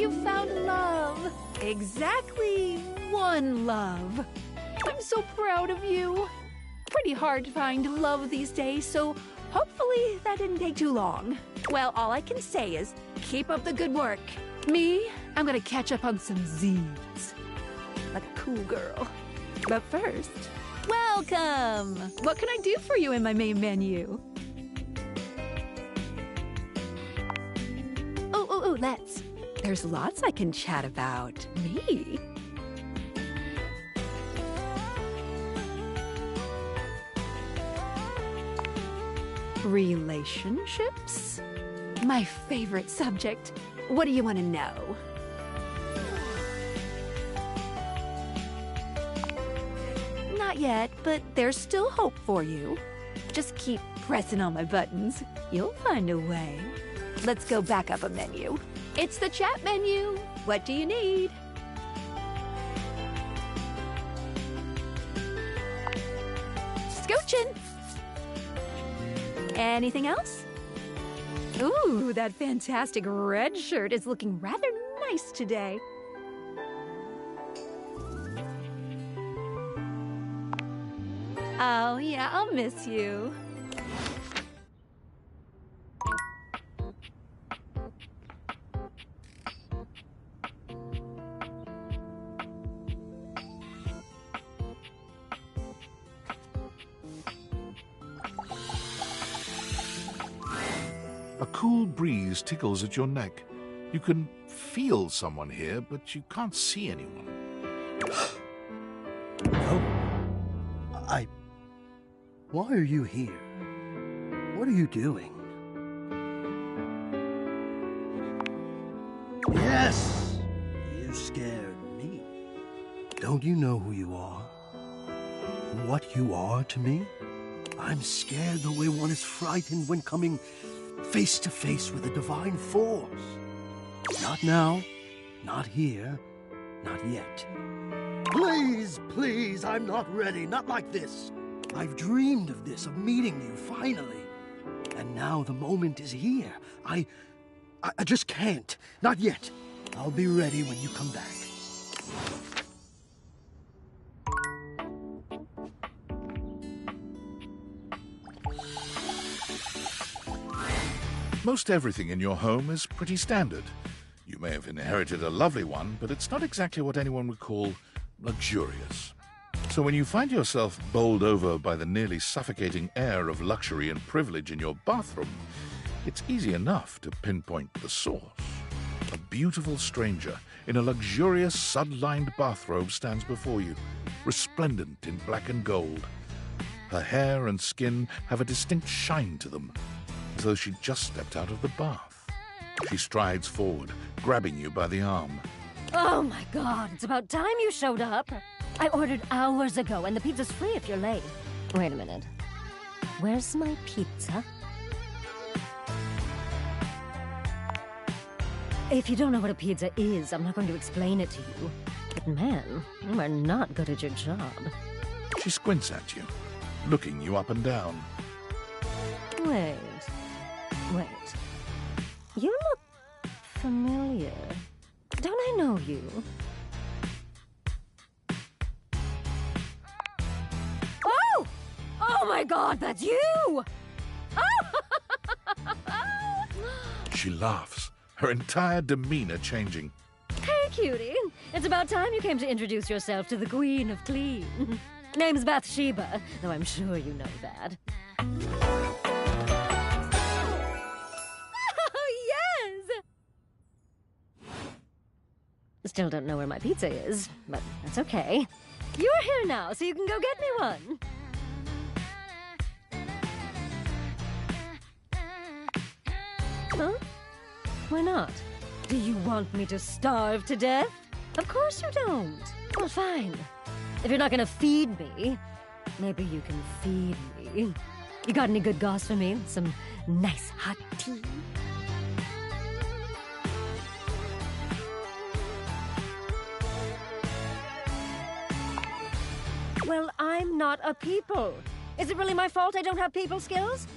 You found love. Exactly one love. I'm so proud of you. Pretty hard to find love these days, so hopefully that didn't take too long. Well, all I can say is keep up the good work. Me, I'm gonna catch up on some Z's. Like a cool girl. But first, welcome! What can I do for you in my main menu? Oh, let's There's lots I can chat about. Me? Relationships? My favorite subject. What do you want to know? Not yet, but there's still hope for you. Just keep pressing on my buttons. You'll find a way. Let's go back up a menu. It's the chat menu. What do you need? Scoochin'. Anything else? Ooh, that fantastic red shirt is looking rather nice today. Oh, yeah, I'll miss you. A cool breeze tickles at your neck. You can feel someone here, but you can't see anyone. Oh, why are you here? What are you doing? Yes! You scared me. Don't you know who you are? What you are to me? I'm scared the way one is frightened when coming face to face with a divine force. Not now, not here, not yet. Please, please, I'm not ready, not like this. I've dreamed of this, of meeting you, finally. And now the moment is here. I just can't, not yet. I'll be ready when you come back. Most everything in your home is pretty standard. You may have inherited a lovely one, but it's not exactly what anyone would call luxurious. So when you find yourself bowled over by the nearly suffocating air of luxury and privilege in your bathroom, it's easy enough to pinpoint the source. A beautiful stranger in a luxurious sud-lined bathrobe stands before you, resplendent in black and gold. Her hair and skin have a distinct shine to them, as though she'd just stepped out of the bath. She strides forward, grabbing you by the arm. Oh my God, it's about time you showed up. I ordered hours ago, and the pizza's free if you're late. Wait a minute. Where's my pizza? If you don't know what a pizza is, I'm not going to explain it to you. But man, you are not good at your job. She squints at you, looking you up and down. Wait. You look familiar. Don't I know you? Oh! Oh my God, that's you! She laughs, her entire demeanor changing. Hey, cutie. It's about time you came to introduce yourself to the Queen of Clean. Name's Bathsheba, though I'm sure you know that. Still don't know where my pizza is, but that's okay. You're here now, so you can go get me one. Huh? Why not? Do you want me to starve to death? Of course you don't. Well, fine. If you're not gonna feed me, maybe you can feed me. You got any good goss for me? Some nice hot tea? Well, I'm not a people. Is it really my fault I don't have people skills?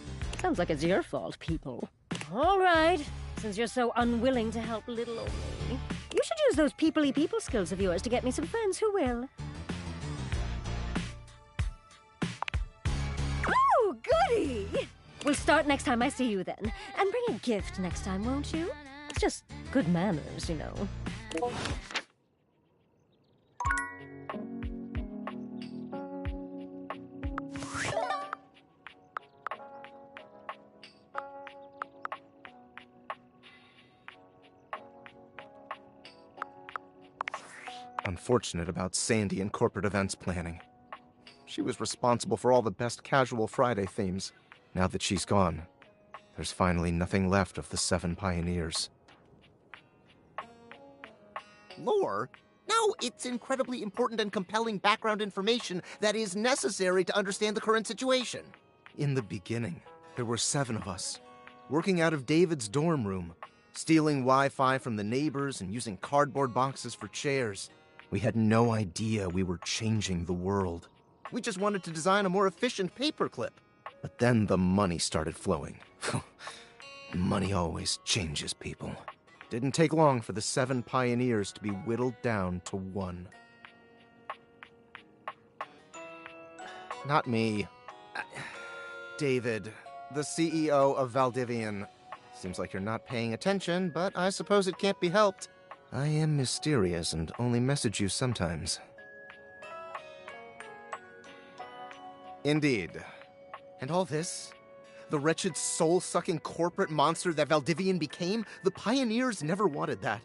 Sounds like it's your fault, people. All right, since you're so unwilling to help little old me, you should use those people-y people skills of yours to get me some friends who will. Oh, goody! We'll start next time I see you then. And bring a gift next time, won't you? It's just good manners, you know. unfortunate about Sandy and corporate events planning. She was responsible for all the best casual Friday themes. Now that she's gone, there's finally nothing left of the 7 pioneers. Lore? No, it's incredibly important and compelling background information that is necessary to understand the current situation. In the beginning, there were 7 of us, working out of David's dorm room, stealing Wi-Fi from the neighbors and using cardboard boxes for chairs. We had no idea we were changing the world. We just wanted to design a more efficient paperclip. But then the money started flowing. Money always changes people. Didn't take long for the 7 pioneers to be whittled down to 1. Not me. David, the CEO of Valdivian. Seems like you're not paying attention, but I suppose it can't be helped. I am mysterious and only message you sometimes. Indeed. And all this? The wretched soul-sucking corporate monster that Valdivian became? The pioneers never wanted that.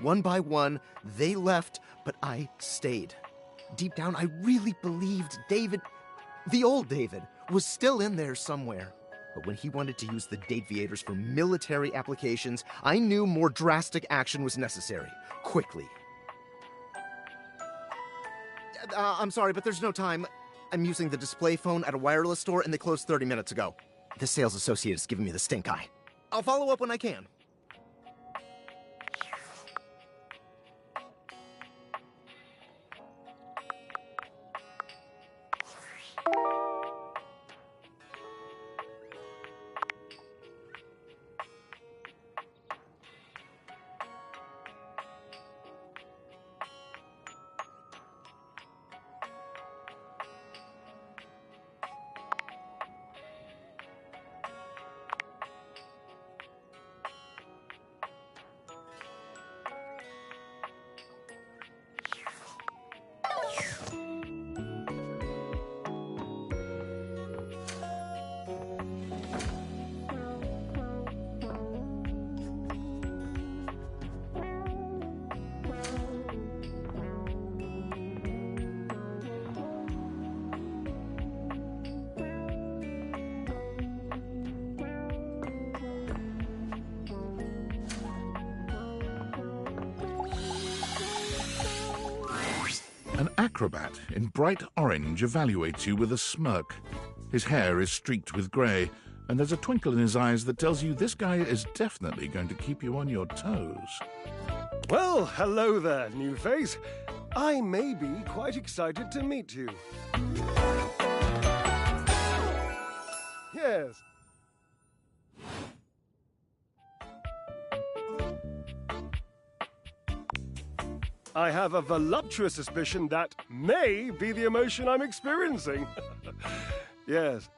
One by one, they left, but I stayed. Deep down, I really believed David, the old David, was still in there somewhere. But when he wanted to use the Dateviators for military applications, I knew more drastic action was necessary. Quickly. I'm sorry, but there's no time. I'm using the display phone at a wireless store, and they closed 30 minutes ago. The sales associate is giving me the stink eye. I'll follow up when I can. An acrobat in bright orange evaluates you with a smirk. His hair is streaked with grey, and there's a twinkle in his eyes that tells you this guy is definitely going to keep you on your toes. Well, hello there, new face. I may be quite excited to meet you. Yes. I have a voluptuous suspicion that may be the emotion I'm experiencing. Yes.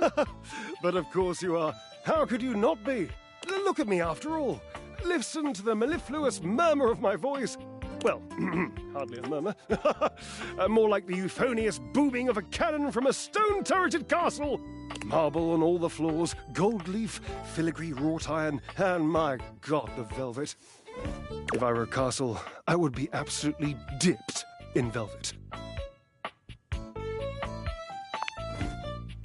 But of course you are. How could you not be? Look at me after all. Listen to the mellifluous murmur of my voice. Well, hardly a murmur. More like the euphonious booming of a cannon from a stone-turreted castle. Marble on all the floors, gold leaf, filigree wrought iron, and my God, the velvet. If I were a castle, I would be absolutely dipped in velvet.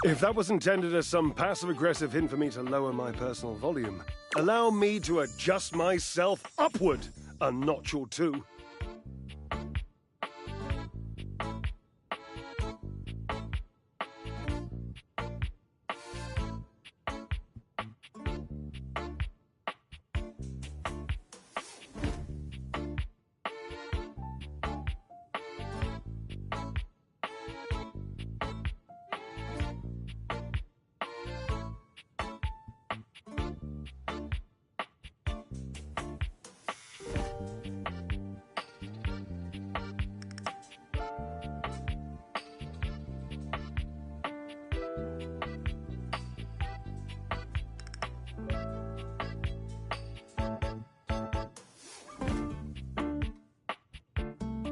If that was intended as some passive-aggressive hint for me to lower my personal volume, allow me to adjust myself upward a notch or two.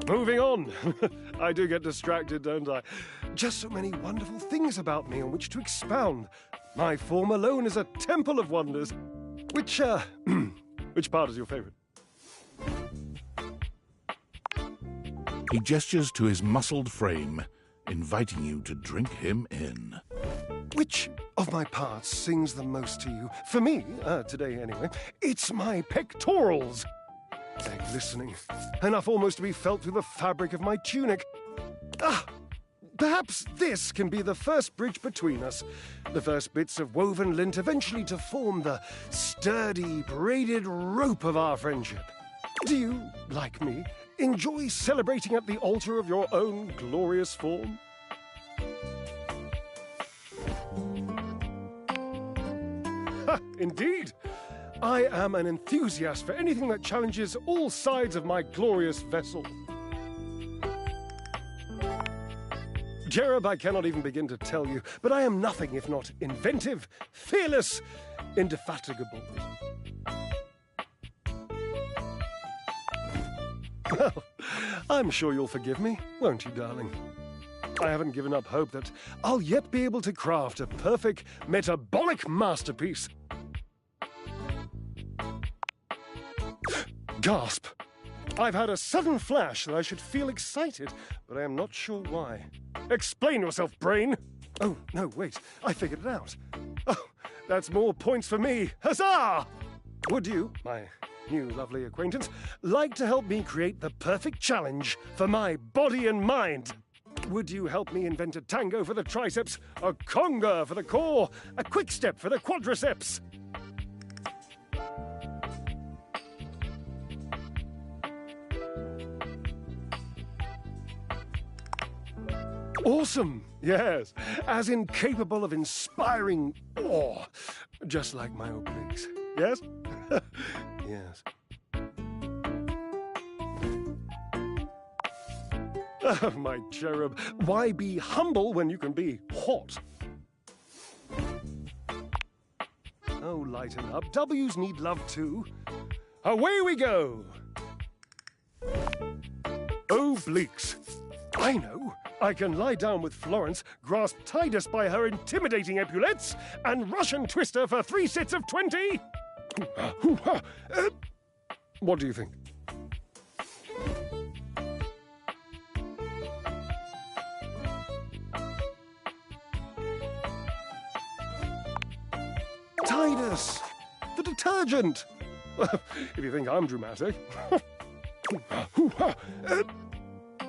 Moving on. I do get distracted, don't I? Just so many wonderful things about me on which to expound. My form alone is a temple of wonders. Which part is your favorite? He gestures to his muscled frame, inviting you to drink him in. Which of my parts sings the most to you? For me, today anyway, it's my pectorals. They're glistening, enough almost to be felt through the fabric of my tunic. Perhaps this can be the first bridge between us. The first bits of woven lint eventually to form the sturdy, braided rope of our friendship. Do you, like me, enjoy celebrating at the altar of your own glorious form? Ha, indeed! I am an enthusiast for anything that challenges all sides of my glorious vessel. Cherub, I cannot even begin to tell you, but I am nothing if not inventive, fearless, indefatigable. Well, I'm sure you'll forgive me, won't you, darling? I haven't given up hope that I'll yet be able to craft a perfect metabolic masterpiece. Gasp! I've had a sudden flash that I should feel excited, but I am not sure why. Explain yourself, brain! Oh, no, wait, I figured it out. Oh, that's more points for me. Huzzah! Would you, my new lovely acquaintance, like to help me create the perfect challenge for my body and mind? Would you help me invent a tango for the triceps, a conga for the core, a quick step for the quadriceps? Awesome, yes, as incapable of inspiring awe, just like my obliques, yes? Yes. Oh, my cherub, why be humble when you can be hot? Oh, lighten up, W's need love too. Away we go! Obliques, I know. I can lie down with Florence, grasp Titus by her intimidating epaulettes, and Russian twist her for 3 sets of 20. What do you think? Titus, the detergent. If you think I'm dramatic.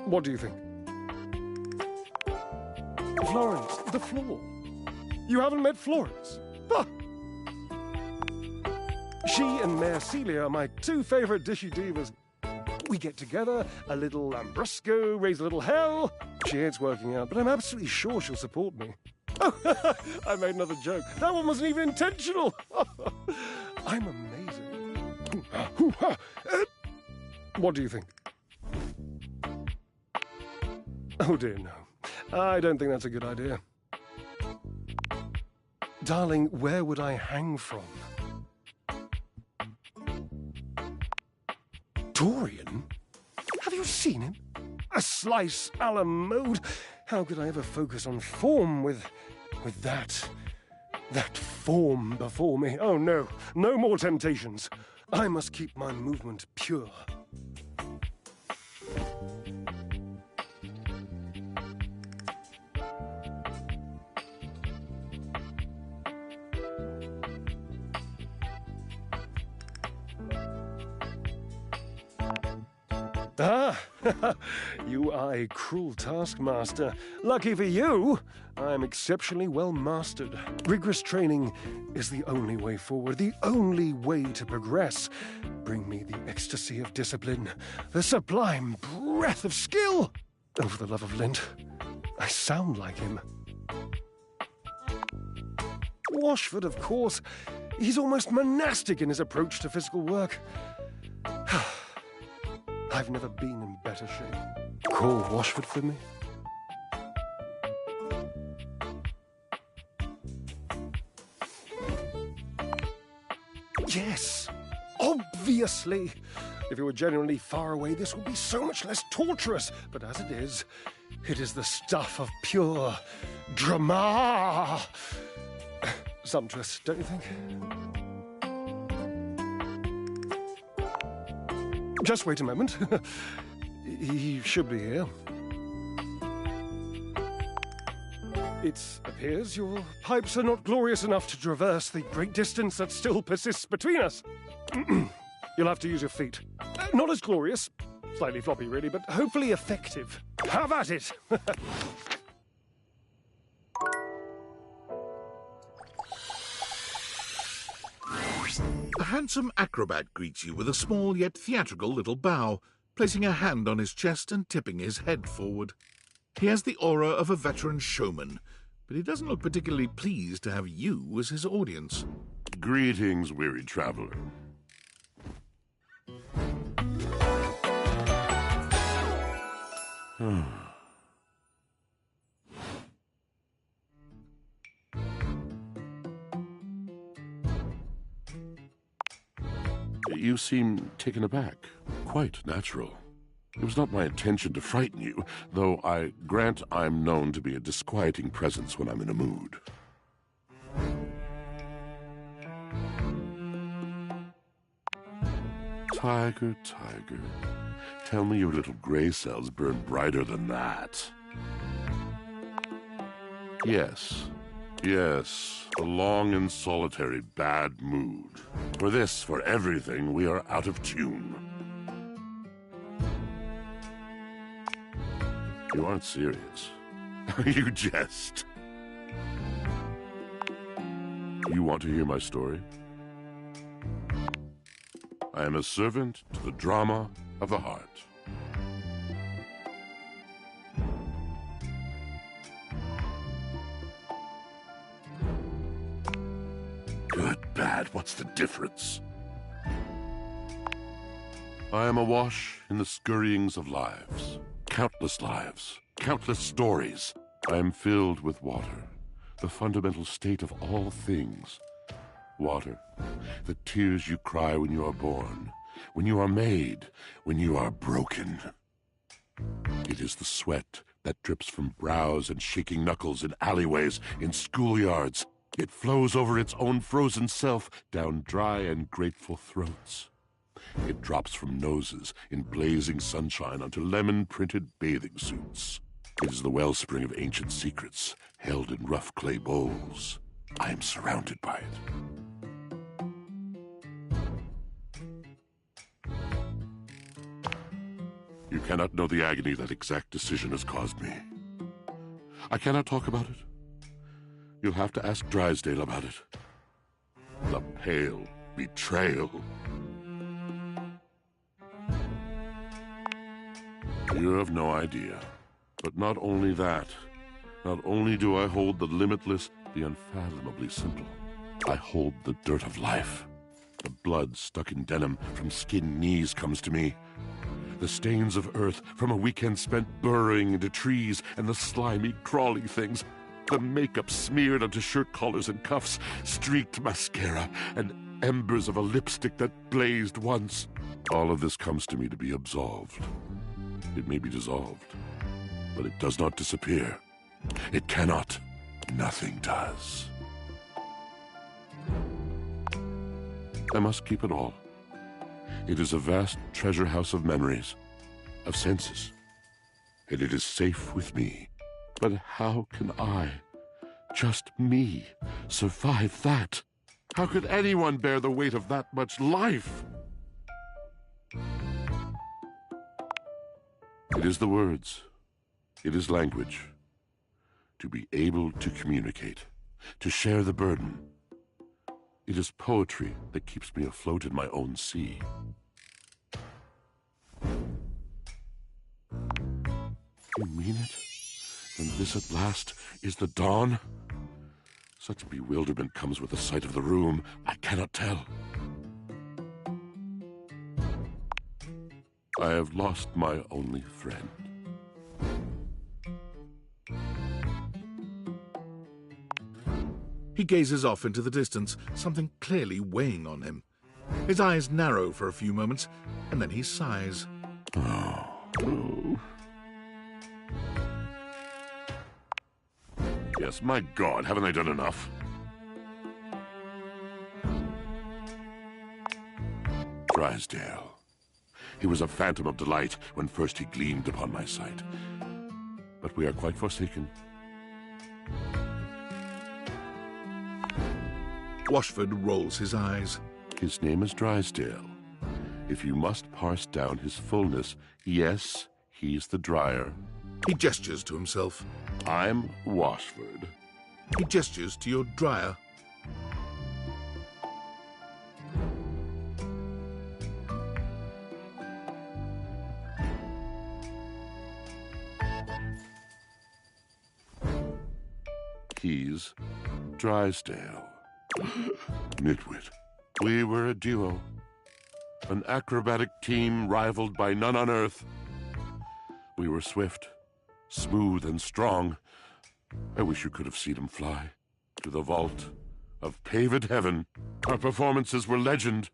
What do you think? Florence, the floor. You haven't met Florence? Ah. She and Mare Celia are my 2 favorite dishy divas. We get together, a little Lambrusco, raise a little hell. She hates working out, but I'm absolutely sure she'll support me. Oh, I made another joke. That one wasn't even intentional. I'm amazing. What do you think? Oh dear, no. I don't think that's a good idea. Darling, where would I hang from? Dorian? Have you seen him? A slice a la mode? How could I ever focus on form with that form before me? Oh no, no more temptations. I must keep my movement pure. Ah, you are a cruel taskmaster. Lucky for you, I'm exceptionally well mastered. Rigorous training is the only way forward, the only way to progress. Bring me the ecstasy of discipline, the sublime breath of skill. Oh, for the love of Lint, I sound like him. Washford, of course. He's almost monastic in his approach to physical work. I've never been in better shape. Call Washford for me. Yes, obviously. If you were genuinely far away, this would be so much less torturous. But as it is the stuff of pure drama. Sumptuous, don't you think? Just wait a moment. He should be here. It appears your pipes are not glorious enough to traverse the great distance that still persists between us. You'll have to use your feet. Not as glorious. Slightly floppy, really, but hopefully effective. Have at it! A handsome acrobat greets you with a small yet theatrical little bow, placing a hand on his chest and tipping his head forward. He has the aura of a veteran showman, but he doesn't look particularly pleased to have you as his audience. Greetings, weary traveler. You seem taken aback. Quite natural. It was not my intention to frighten you, though I grant I'm known to be a disquieting presence when I'm in a mood. Tiger, tiger, tell me your little gray cells burn brighter than that. Yes, a long and solitary bad mood. For this, for everything, we are out of tune. You aren't serious. You jest. You want to hear my story? I am a servant to the drama of the heart. Good, bad, what's the difference? I am awash in the scurryings of lives. Countless stories. I am filled with water, the fundamental state of all things. Water, the tears you cry when you are born, when you are made, when you are broken. It is the sweat that drips from brows and shaking knuckles in alleyways, in schoolyards. It flows over its own frozen self down dry and grateful throats. It drops from noses in blazing sunshine onto lemon-printed bathing suits. It is the wellspring of ancient secrets, held in rough clay bowls. I am surrounded by it. You cannot know the agony that exact decision has caused me. I cannot talk about it. You'll have to ask Drysdale about it. The pale betrayal. You have no idea. But not only that, not only do I hold the limitless, the unfathomably simple, I hold the dirt of life. The blood stuck in denim from skinned knees comes to me. The stains of earth from a weekend spent burrowing into trees, and the slimy, crawly things. The makeup smeared onto shirt collars and cuffs, streaked mascara, and embers of a lipstick that blazed once. All of this comes to me to be absolved. It may be dissolved, but it does not disappear. It cannot. Nothing does. I must keep it all. It is a vast treasure house of memories, of senses, and it is safe with me. But how can I, just me, survive that? How could anyone bear the weight of that much life? It is the words. It is language. To be able to communicate, to share the burden. It is poetry that keeps me afloat in my own sea. You mean it? Then this at last is the dawn? Such bewilderment comes with the sight of the room, I cannot tell. I have lost my only friend. He gazes off into the distance, something clearly weighing on him. His eyes narrow for a few moments, and then he sighs. Oh. Yes, my God, haven't I done enough? Drysdale. He was a phantom of delight when first he gleamed upon my sight. But we are quite forsaken. Washford rolls his eyes. His name is Drysdale. If you must parse down his fullness, yes, he's the dryer. He gestures to himself. I'm Washford. He gestures to your dryer. He's Drysdale. Nitwit. We were a duo. An acrobatic team rivaled by none on Earth. We were swift, smooth, and strong. I wish you could have seen him fly to the vault of paved heaven. Our performances were legend.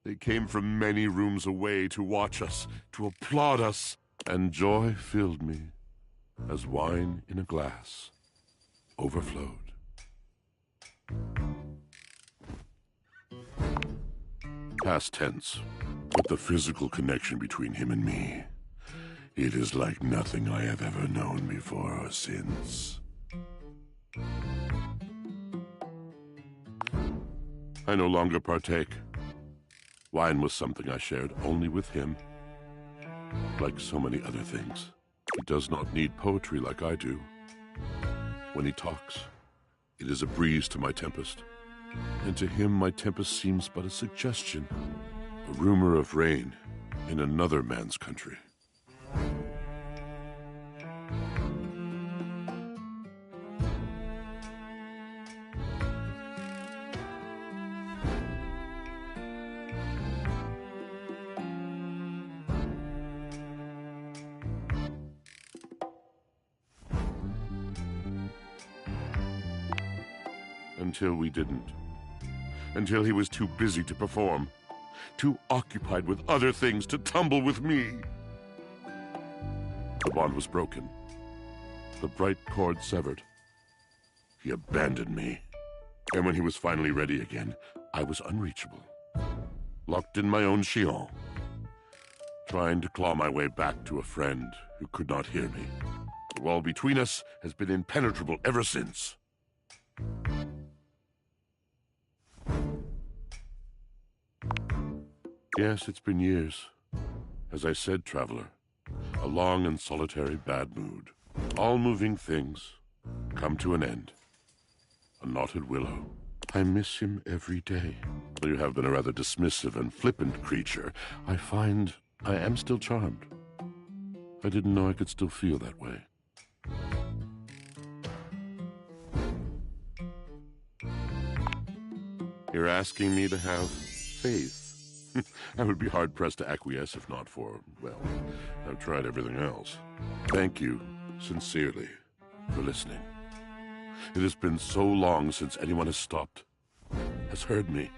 They came from many rooms away to watch us, to applaud us, and joy filled me as wine in a glass overflowed. Past tense, but the physical connection between him and me, it is like nothing I have ever known before or since. I no longer partake. Wine was something I shared only with him. Like so many other things, he does not need poetry like I do. When he talks, it is a breeze to my tempest, and to him my tempest seems but a suggestion, a rumor of rain in another man's country. Until we didn't. Until he was too busy to perform. Too occupied with other things to tumble with me. The bond was broken. The bright cord severed. He abandoned me. And when he was finally ready again, I was unreachable. Locked in my own chignon. Trying to claw my way back to a friend who could not hear me. The wall between us has been impenetrable ever since. Yes, it's been years. As I said, traveler, a long and solitary bad mood. All moving things come to an end. A knotted willow. I miss him every day. Though you have been a rather dismissive and flippant creature, I find I am still charmed. I didn't know I could still feel that way. You're asking me to have faith. I would be hard-pressed to acquiesce if not for, well, I've tried everything else. Thank you, sincerely, for listening. It has been so long since anyone has stopped, has heard me.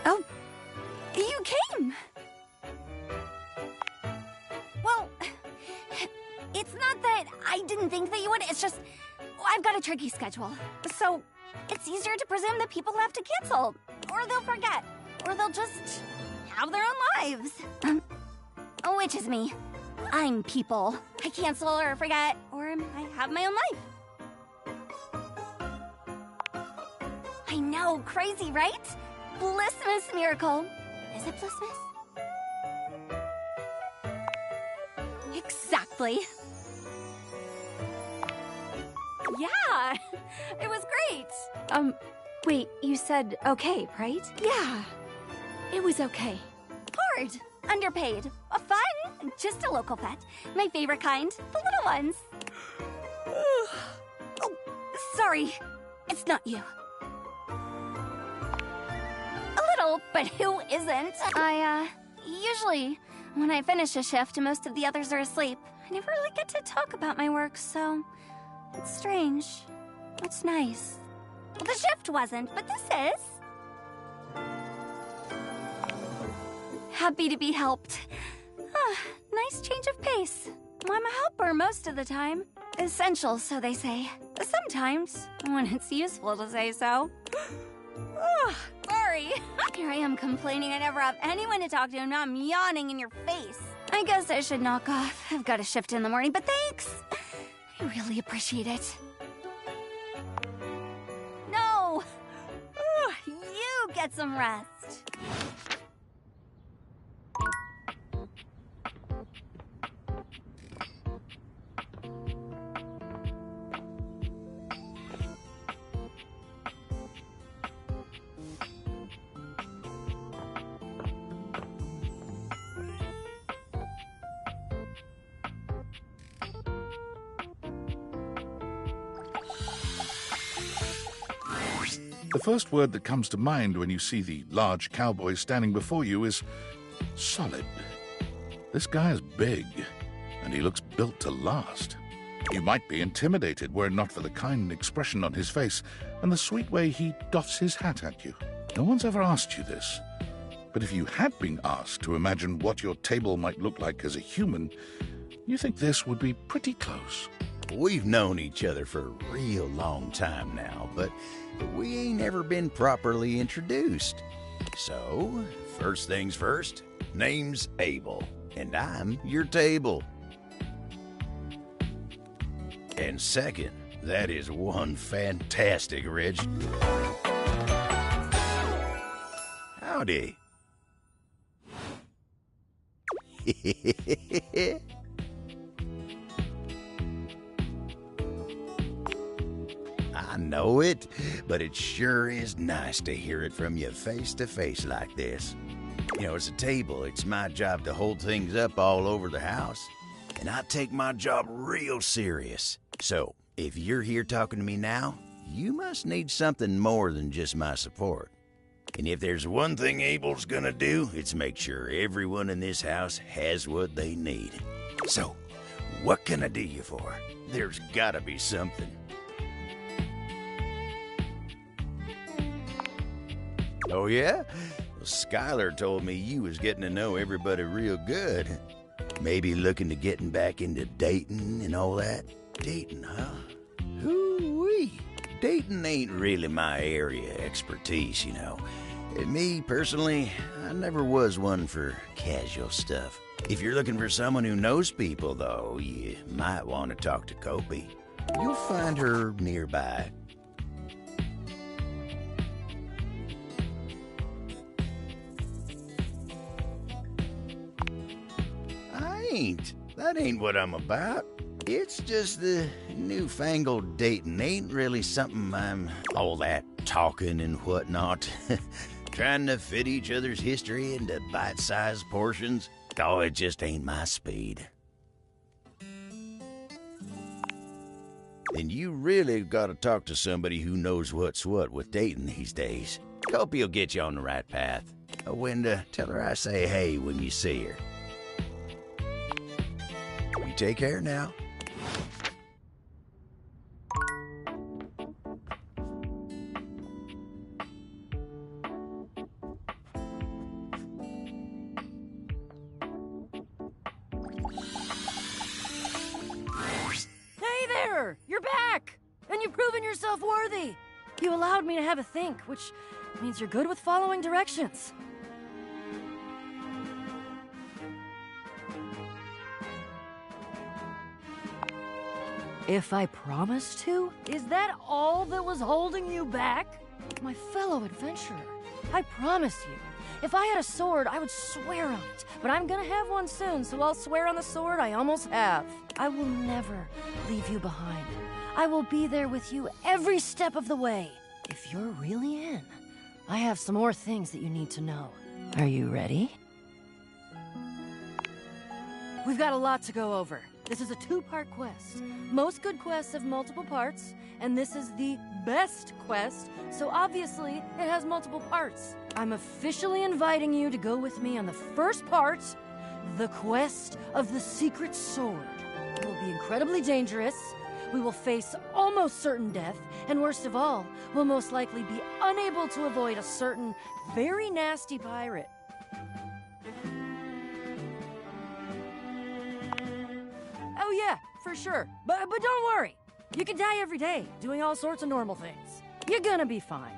Oh, you came! Well, it's not that I didn't think that you would. It's just I've got a tricky schedule. So it's easier to presume that people have to cancel, or they'll forget, or they'll just have their own lives. Which is me. I'm people. I cancel or forget, or I have my own life. I know, crazy, right? Blissmas miracle. Is it Blissmas? Exactly. Yeah, it was great. Wait, you said okay, right? Yeah, It was okay. hard, underpaid, fun, just a local pet. My favorite kind, the little ones. Oh, sorry, it's not you. A little, but who isn't? Usually, when I finish a shift, most of the others are asleep. I never really get to talk about my work, so it's strange. It's nice. Well, the shift wasn't, but this is. Happy to be helped. Nice change of pace. I'm a helper most of the time. Essential, so they say. Sometimes, when it's useful to say so. Sorry. Here I am complaining I never have anyone to talk to, and now I'm yawning in your face. I guess I should knock off. I've got a shift in the morning, but thanks. I really appreciate it. No! You get some rest. The first word that comes to mind when you see the large cowboy standing before you is solid. This guy is big, and he looks built to last. You might be intimidated were it not for the kind expression on his face and the sweet way he doffs his hat at you. No one's ever asked you this, but if you had been asked to imagine what your table might look like as a human, you think this would be pretty close. We've known each other for a real long time now, but we ain't ever been properly introduced. So, first things first, name's Abel, and I'm your table. And second, that is one fantastic Reg. Howdy. I know it, but it sure is nice to hear it from you face to face like this. You know, as a table, it's my job to hold things up all over the house, and I take my job real serious. So, if you're here talking to me now, you must need something more than just my support. And if there's one thing Abel's gonna do, it's make sure everyone in this house has what they need. So, what can I do you for? There's gotta be something. Oh, yeah? Well, Skylar told me you was getting to know everybody real good. Maybe looking to getting back into dating and all that? Dating, huh? Hoo-wee. Dating ain't really my area of expertise, you know. And me, personally, I never was one for casual stuff. If you're looking for someone who knows people, though, you might want to talk to Kopi. You'll find her nearby. That ain't what I'm about. It's just the newfangled dating ain't really something I'm all that talking and whatnot. Trying to fit each other's history into bite-sized portions. Oh, it just ain't my speed. Then you really gotta talk to somebody who knows what's what with dating these days. Hope he'll get you on the right path. Wenda, tell her I say hey when you see her. You take care now. over! You're back! And you've proven yourself worthy! You allowed me to have a think, which means you're good with following directions. If I promised to? Is that all that was holding you back? My fellow adventurer, I promise you, if I had a sword, I would swear on it. But I'm gonna have one soon, so I'll swear on the sword I almost have. I will never leave you behind. I will be there with you every step of the way. If you're really in, I have some more things that you need to know. Are you ready? We've got a lot to go over. This is a two-part quest. Most good quests have multiple parts, and this is the best quest, so obviously it has multiple parts. I'm officially inviting you to go with me on the first part, the quest of the secret sword. It will be incredibly dangerous. We will face almost certain death, and worst of all, we'll most likely be unable to avoid a certain very nasty pirate. Oh yeah, for sure. But don't worry. You can die every day, doing all sorts of normal things. You're gonna be fine.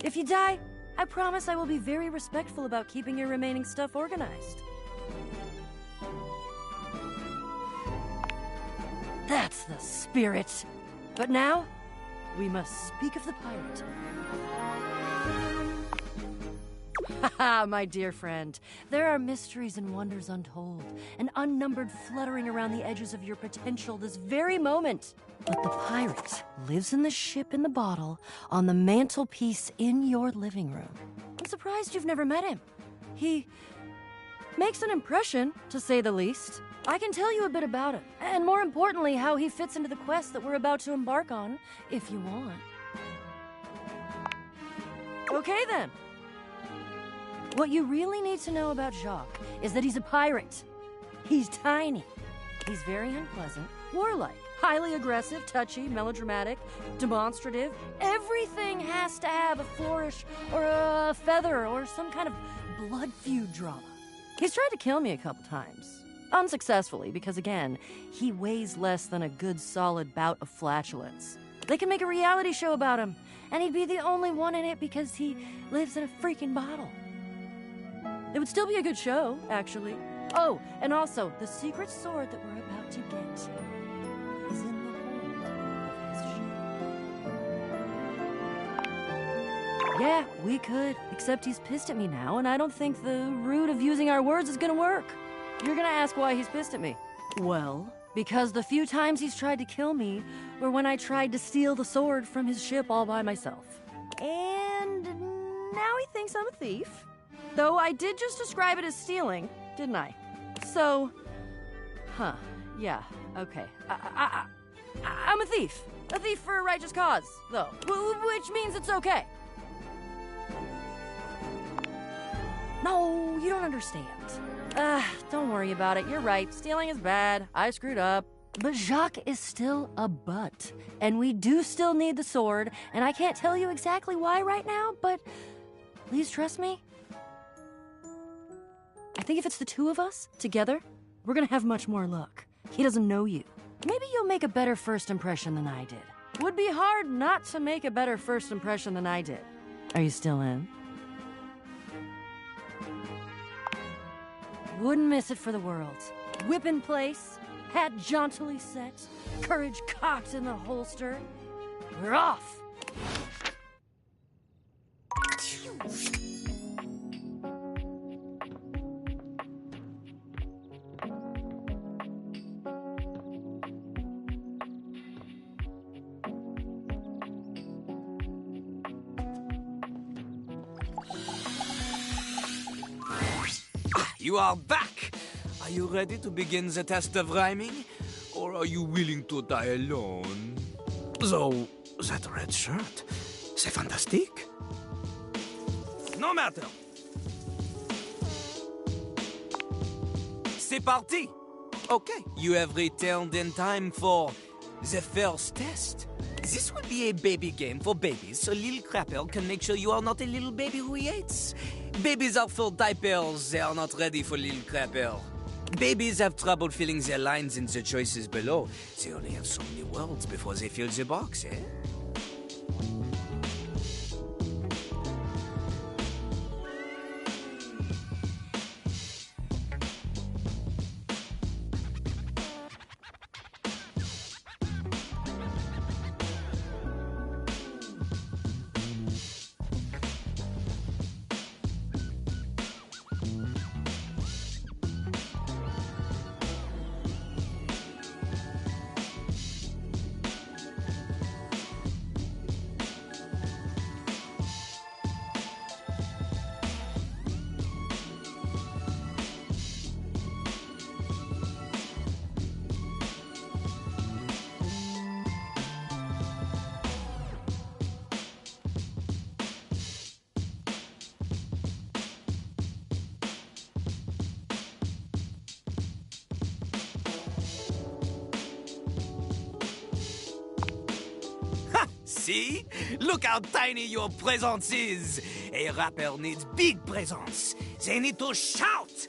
If you die, I promise I will be very respectful about keeping your remaining stuff organized. That's the spirit. But now, we must speak of the pirate. Haha, my dear friend. There are mysteries and wonders untold, and unnumbered fluttering around the edges of your potential this very moment. But the pirate lives in the ship in the bottle on the mantelpiece in your living room. I'm surprised you've never met him. He makes an impression, to say the least. I can tell you a bit about him, and more importantly, how he fits into the quest that we're about to embark on, if you want. Okay then. What you really need to know about Jacques is that he's a pirate. He's tiny. He's very unpleasant, warlike, highly aggressive, touchy, melodramatic, demonstrative. Everything has to have a flourish or a feather or some kind of blood feud drama. He's tried to kill me a couple times. Unsuccessfully, because again, he weighs less than a good solid bout of flatulence. They can make a reality show about him, and he'd be the only one in it because he lives in a freaking bottle. It would still be a good show, actually. Oh, and also, the secret sword that we're about to get is in the hold of his ship. Yeah, we could, except he's pissed at me now, and I don't think the route of using our words is gonna work. You're gonna ask why he's pissed at me. Well, because the few times he's tried to kill me were when I tried to steal the sword from his ship all by myself. And now he thinks I'm a thief. Though I did just describe it as stealing, didn't I? So, yeah, okay. I'm a thief. A thief for a righteous cause, though. Which means it's okay. No, you don't understand. Don't worry about it. You're right. Stealing is bad. I screwed up. But Jacques is still a butt. And we do still need the sword. And I can't tell you exactly why right now, but please trust me. I think if it's the two of us, together, we're gonna have much more luck. He doesn't know you. Maybe you'll make a better first impression than I did. Would be hard not to make a better first impression than I did. Are you still in? Wouldn't miss it for the world. Whip in place, hat jauntily set, courage cocked in the holster. We're off! You are back! Are you ready to begin the test of rhyming? Or are you willing to die alone? So, that red shirt, c'est fantastique. No matter. C'est parti! Okay, you have returned in time for the first test. This will be a baby game for babies, so little crapper can make sure you are not a little baby who he hates. Babies are full diapers, they are not ready for little crapper. Babies have trouble filling their lines in the choices below. They only have so many words before they fill the box, eh? See? Look how tiny your presence is. A rapper needs big presence. They need to shout.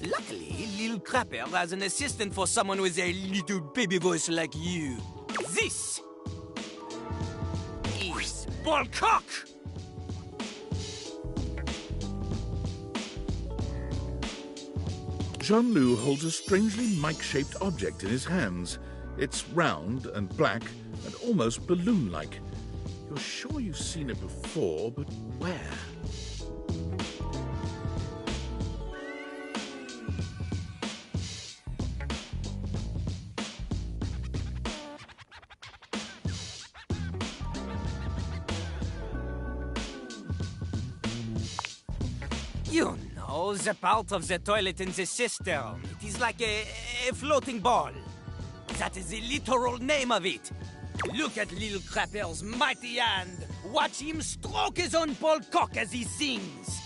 Luckily, Lil Crapper has an assistant for someone with a little baby voice like you. This is Ballcock. Jean-Loup holds a strangely mic-shaped object in his hands. It's round and black and almost balloon-like. You're sure you've seen it before, but where? You know, the part of the toilet in the cistern. It is like a floating ball. That is the literal name of it. Look at Lil Crapper's mighty hand. Watch him stroke his own ball cock as he sings.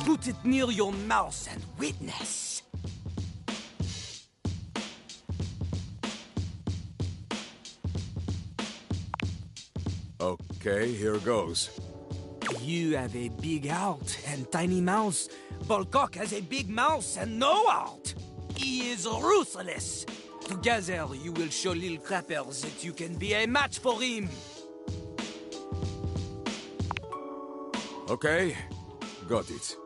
Put it near your mouth and witness. Okay, here goes. You have a big heart and tiny mouth. Ballcock has a big mouth and no heart. He is ruthless. Together, you will show Lil Crapper that you can be a match for him. Okay, got it.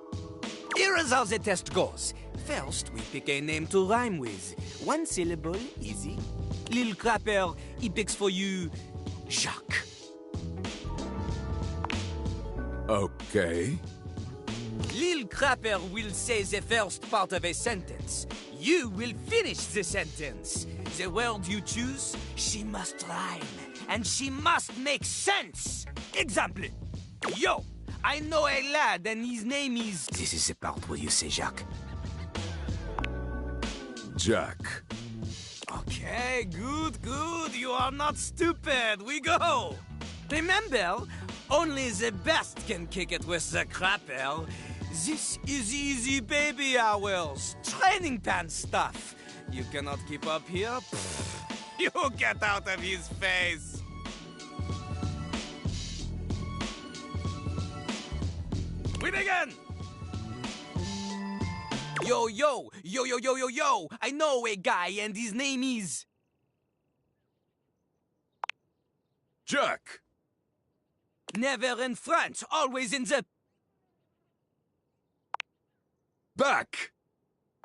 Here is how the test goes. First, we pick a name to rhyme with. One syllable, easy. Lil Crapper, he picks for you Jacques. Okay. Lil Crapper will say the first part of a sentence. You will finish the sentence. The word you choose, she must rhyme. And she must make sense. Example. Yo, I know a lad and his name is... This is the part where you say Jacques. Jack. Okay, good, good. You are not stupid. We go. Remember, only the best can kick it with the Crapper. This is easy baby hours. Training pants stuff. You cannot keep up here? Pfft, you get out of his face. We begin! Yo, yo, yo, yo, yo, yo, yo. I know a guy and his name is... Jack! Never in front, always in the... Back!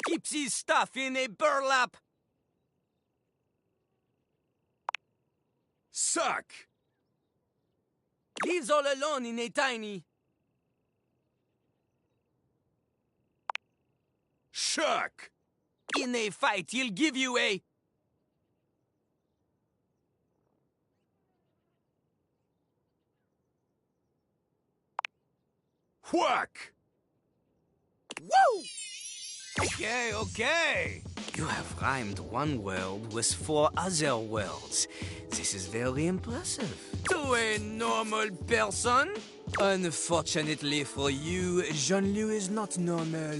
Keeps his stuff in a burlap. Sack! Lives all alone in a tiny... Shack! In a fight, he'll give you a... Whack! Woo! Okay, okay. You have rhymed one word with 4 other words. This is very impressive. To a normal person? Unfortunately for you, Jean-Loup is not normal.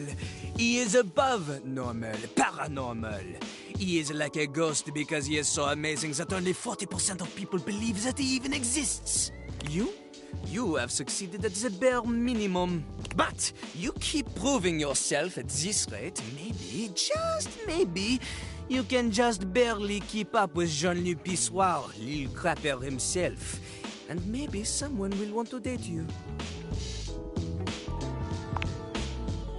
He is above normal, paranormal. He is like a ghost because he is so amazing that only 40% of people believe that he even exists. You have succeeded at the bare minimum. But you keep proving yourself at this rate, maybe, just maybe, you can just barely keep up with Jean-Luc Pissoir, Lil Crapper himself. And maybe someone will want to date you.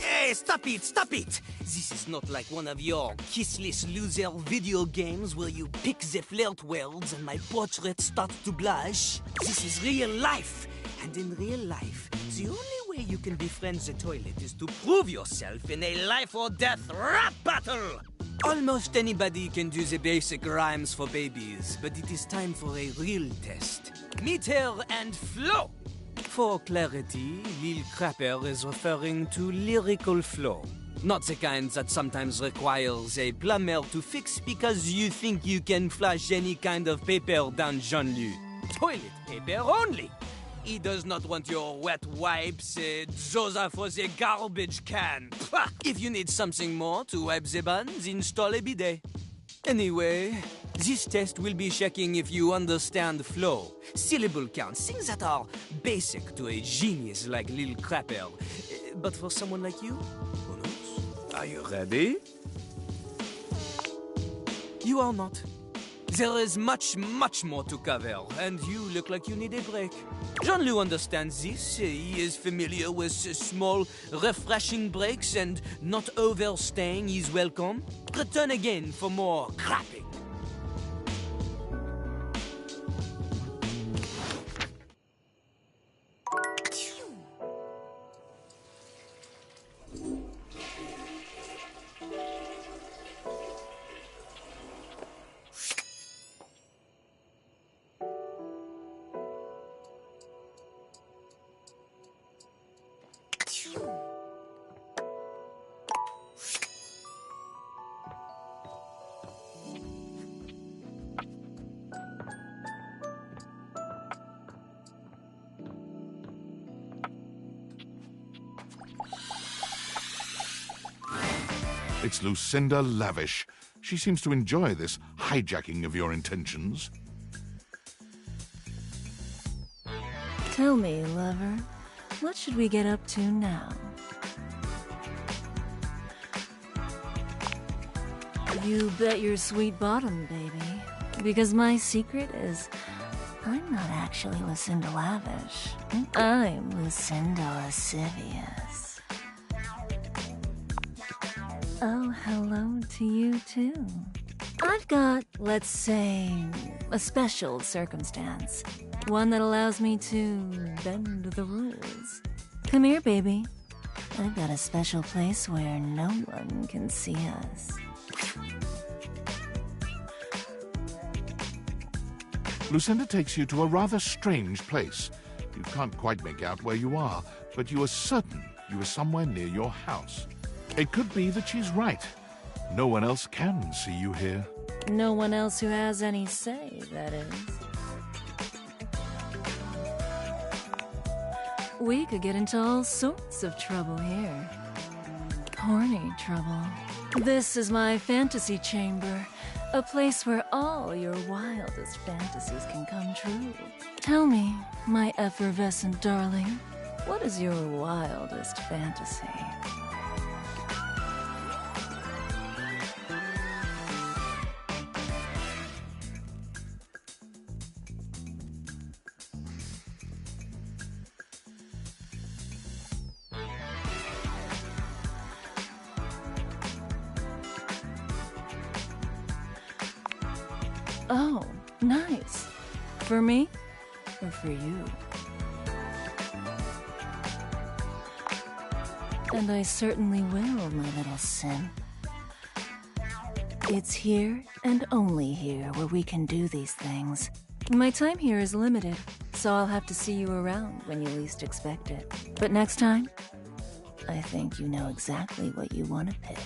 Hey, stop it, stop it! This is not like one of your kissless loser video games where you pick the flirt words and my portrait starts to blush. This is real life. And in real life, the only way you can befriend the toilet is to prove yourself in a life-or-death rap battle! Almost anybody can do the basic rhymes for babies, but it is time for a real test. Meter and flow! For clarity, Lil Crapper is referring to lyrical flow. Not the kind that sometimes requires a plumber to fix because you think you can flush any kind of paper down Jean-Luc. Toilet paper only! He does not want your wet wipes, those are for the garbage can. Pah! If you need something more to wipe the buns, install a bidet. Anyway, this test will be checking if you understand flow, syllable counts, things that are basic to a genius like Lil Crapper. But for someone like you, who knows? Are you ready? You are not. There is much, much more to cover, and you look like you need a break. Jean-Luc understands this. He is familiar with small, refreshing breaks, and not overstaying is welcome. Return again for more crapping. It's Lucinda Lavish. She seems to enjoy this hijacking of your intentions. Tell me, lover, what should we get up to now? You bet your sweet bottom, baby. Because my secret is, I'm not actually Lucinda Lavish. I'm Lucinda Lascivious. Oh, hello to you, too. I've got, let's say, a special circumstance. One that allows me to bend the rules. Come here, baby. I've got a special place where no one can see us. Lucinda takes you to a rather strange place. You can't quite make out where you are, but you are certain you are somewhere near your house. It could be that she's right. No one else can see you here. No one else who has any say, that is. We could get into all sorts of trouble here. Horny trouble. This is my fantasy chamber, a place where all your wildest fantasies can come true. Tell me, my effervescent darling, what is your wildest fantasy? Oh, nice. For me or for you? And I certainly will, my little simp. It's here and only here where we can do these things. My time here is limited, so I'll have to see you around when you least expect it. But next time, I think you know exactly what you want to pick.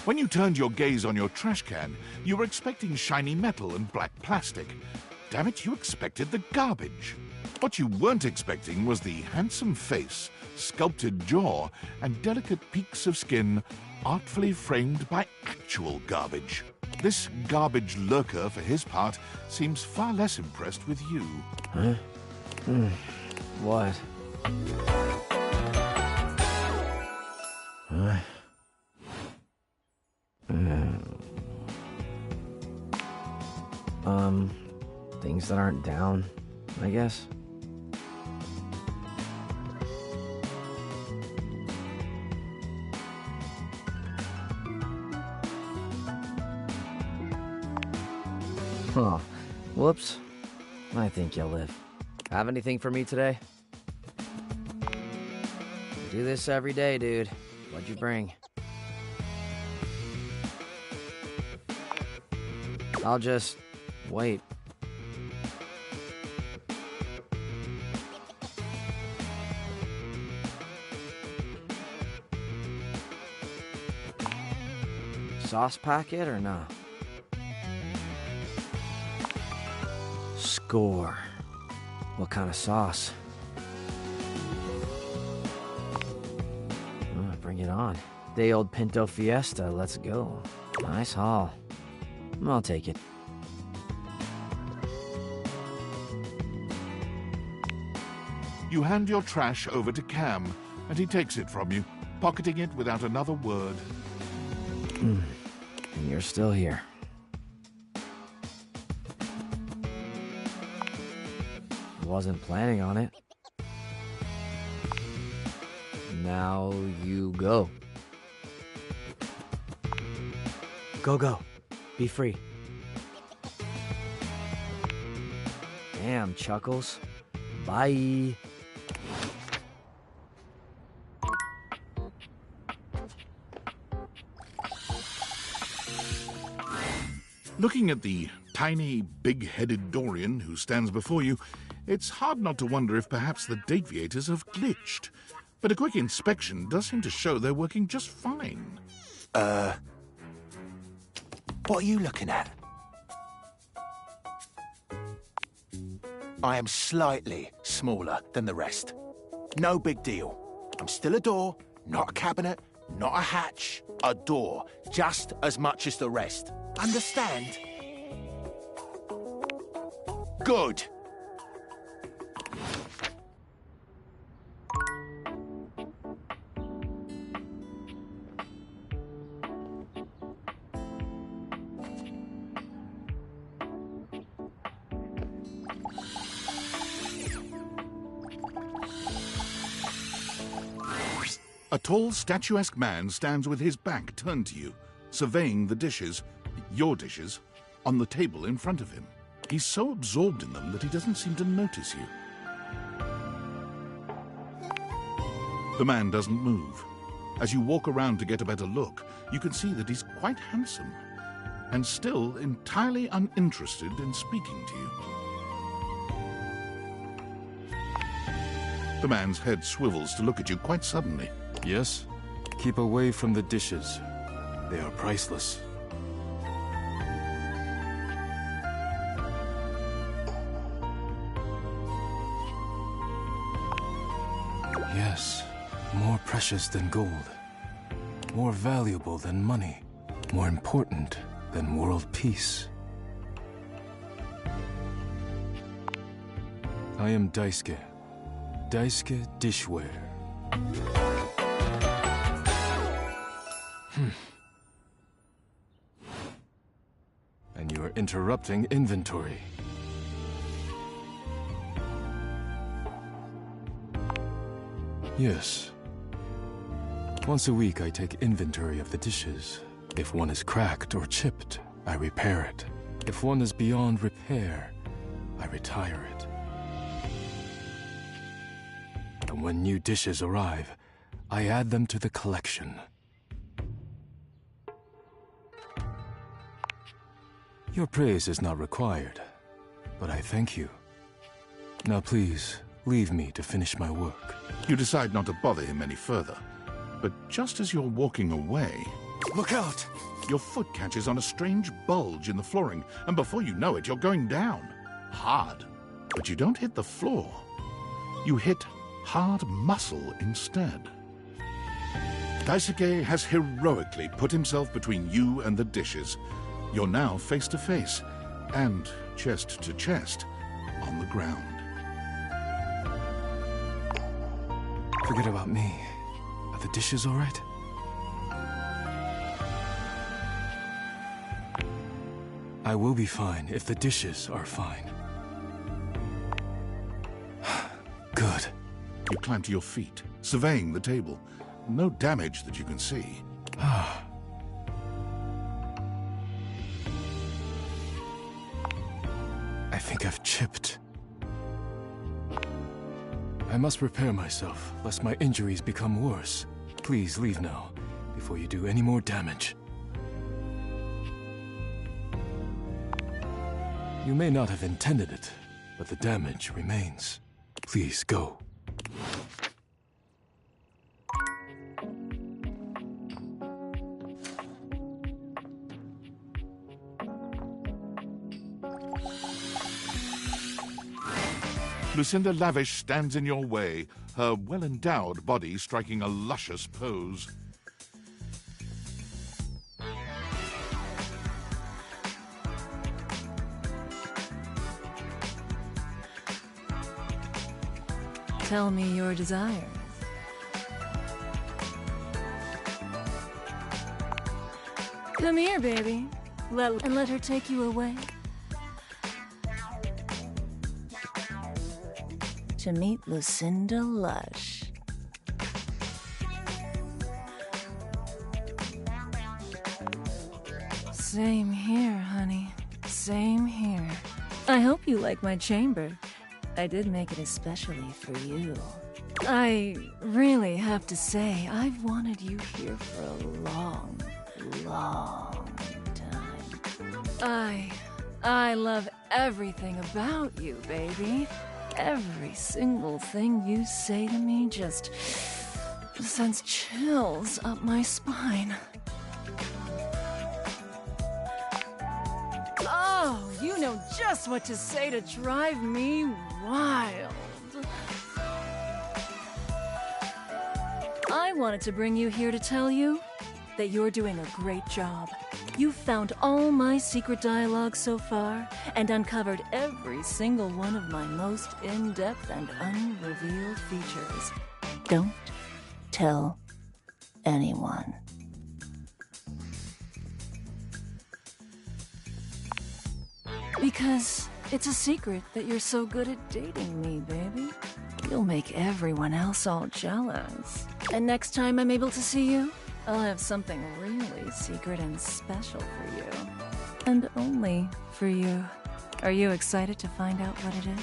When you turned your gaze on your trash can, you were expecting shiny metal and black plastic. Damn it, you expected the garbage. What you weren't expecting was the handsome face, sculpted jaw, and delicate peaks of skin artfully framed by actual garbage. This garbage lurker, for his part, seems far less impressed with you. Huh? What? Huh? Things that aren't down, I guess. Oh, whoops. I think you'll live. Have anything for me today? Do this every day, dude. What'd you bring? I'll just wait. Sauce packet or no? Score. What kind of sauce? Oh, bring it on. Day old Pinto Fiesta, let's go. Nice haul. I'll take it. You hand your trash over to Cam, and he takes it from you, pocketing it without another word. And you're still here. Wasn't planning on it. Now you go. Go. Be free. Damn, Chuckles. Bye. Looking at the tiny, big-headed Dorian who stands before you, it's hard not to wonder if perhaps the Dateviators have glitched. But a quick inspection does seem to show they're working just fine. What are you looking at? I am slightly smaller than the rest. No big deal. I'm still a door, not a cabinet, not a hatch. A door, just as much as the rest. Understand? Good. A tall, statuesque man stands with his back turned to you, surveying the dishes, your dishes, on the table in front of him. He's so absorbed in them that he doesn't seem to notice you. The man doesn't move. As you walk around to get a better look, you can see that he's quite handsome, and still entirely uninterested in speaking to you. The man's head swivels to look at you quite suddenly. Yes? Keep away from the dishes. They are priceless. Yes, more precious than gold. More valuable than money. More important than world peace. I am Daisuke. Daisuke Dishware. And you are interrupting inventory. Yes. Once a week I take inventory of the dishes. If one is cracked or chipped, I repair it. If one is beyond repair, I retire it. And when new dishes arrive, I add them to the collection. Your praise is not required, but I thank you. Now please, Leave me to finish my work. You decide not to bother him any further. But just as you're walking away... Look out! Your foot catches on a strange bulge in the flooring, and before you know it, you're going down. Hard. But you don't hit the floor. You hit hard muscle instead. Daisuke has heroically put himself between you and the dishes. You're now face to face, and chest to chest, on the ground. Forget about me. Are the dishes all right? I will be fine if the dishes are fine. Good. You climb to your feet, surveying the table. No damage that you can see. I think I've chipped. I must prepare myself, lest my injuries become worse. Please leave now, before you do any more damage. You may not have intended it, but the damage remains. Please go. Lucinda Lavish stands in your way, her well-endowed body striking a luscious pose. Tell me your desires. Come here, baby. Let her take you away. To meet Lucinda Lush. Same here, honey. Same here. I hope you like my chamber. I did make it especially for you. I really have to say, I've wanted you here for a long, long time. I love everything about you, baby. Every single thing you say to me just sends chills up my spine. Oh, you know just what to say to drive me wild. I wanted to bring you here to tell you that you're doing a great job. You've found all my secret dialogue so far and uncovered every single one of my most in-depth and unrevealed features. Don't tell anyone. Because it's a secret that you're so good at dating me, baby. You'll make everyone else all jealous. And next time I'm able to see you, I'll have something really secret and special for you. And only for you. Are you excited to find out what it is?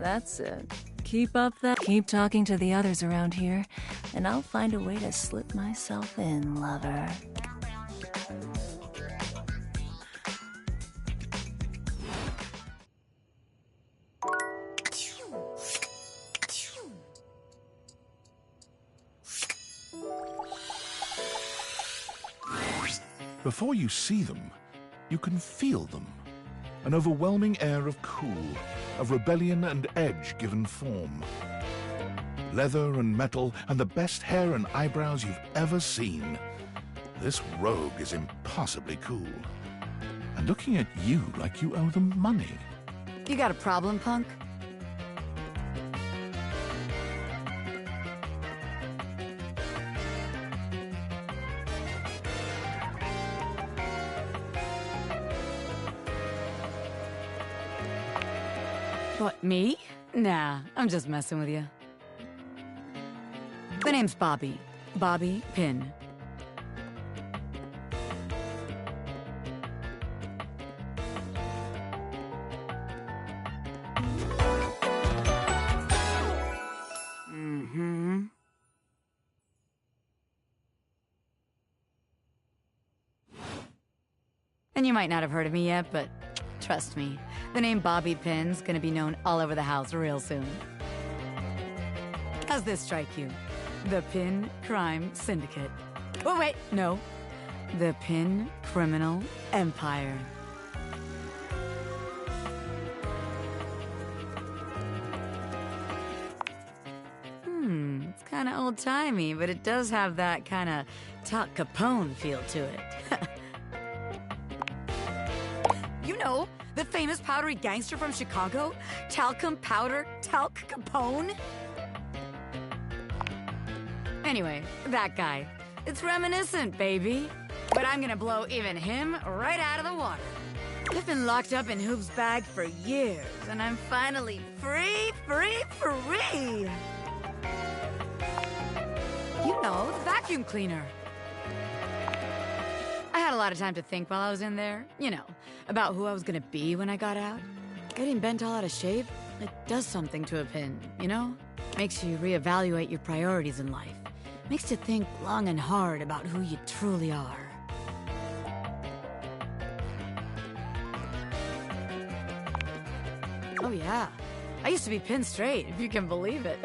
That's it. Keep up that. Keep talking to the others around here, and I'll find a way to slip myself in, lover. Before you see them, you can feel them. An overwhelming air of cool, of rebellion and edge given form. Leather and metal, and the best hair and eyebrows you've ever seen. This rogue is impossibly cool. And looking at you like you owe them money. You got a problem, punk? What, me? Nah, I'm just messing with you. The name's Bobby. Bobby Pin. Mm-hmm. And you might not have heard of me yet, but Trust me, the name Bobby Pin's gonna be known all over the house real soon. How's this strike you? The Pin Crime Syndicate. Oh, wait, no. The Pin Criminal Empire. It's kind of old-timey, but it does have that kind of Tal Capone feel to it. You know, the famous powdery gangster from Chicago? Talcum Powder Talc Capone? Anyway, that guy. It's reminiscent, baby. But I'm gonna blow even him right out of the water. I've been locked up in Hoop's bag for years, and I'm finally free! You know, the vacuum cleaner. I had a lot of time to think while I was in there, you know, about who I was gonna be when I got out. Getting bent all out of shape, it does something to a pin, you know? Makes you reevaluate your priorities in life. Makes you think long and hard about who you truly are. Oh yeah, I used to be pinned straight, if you can believe it.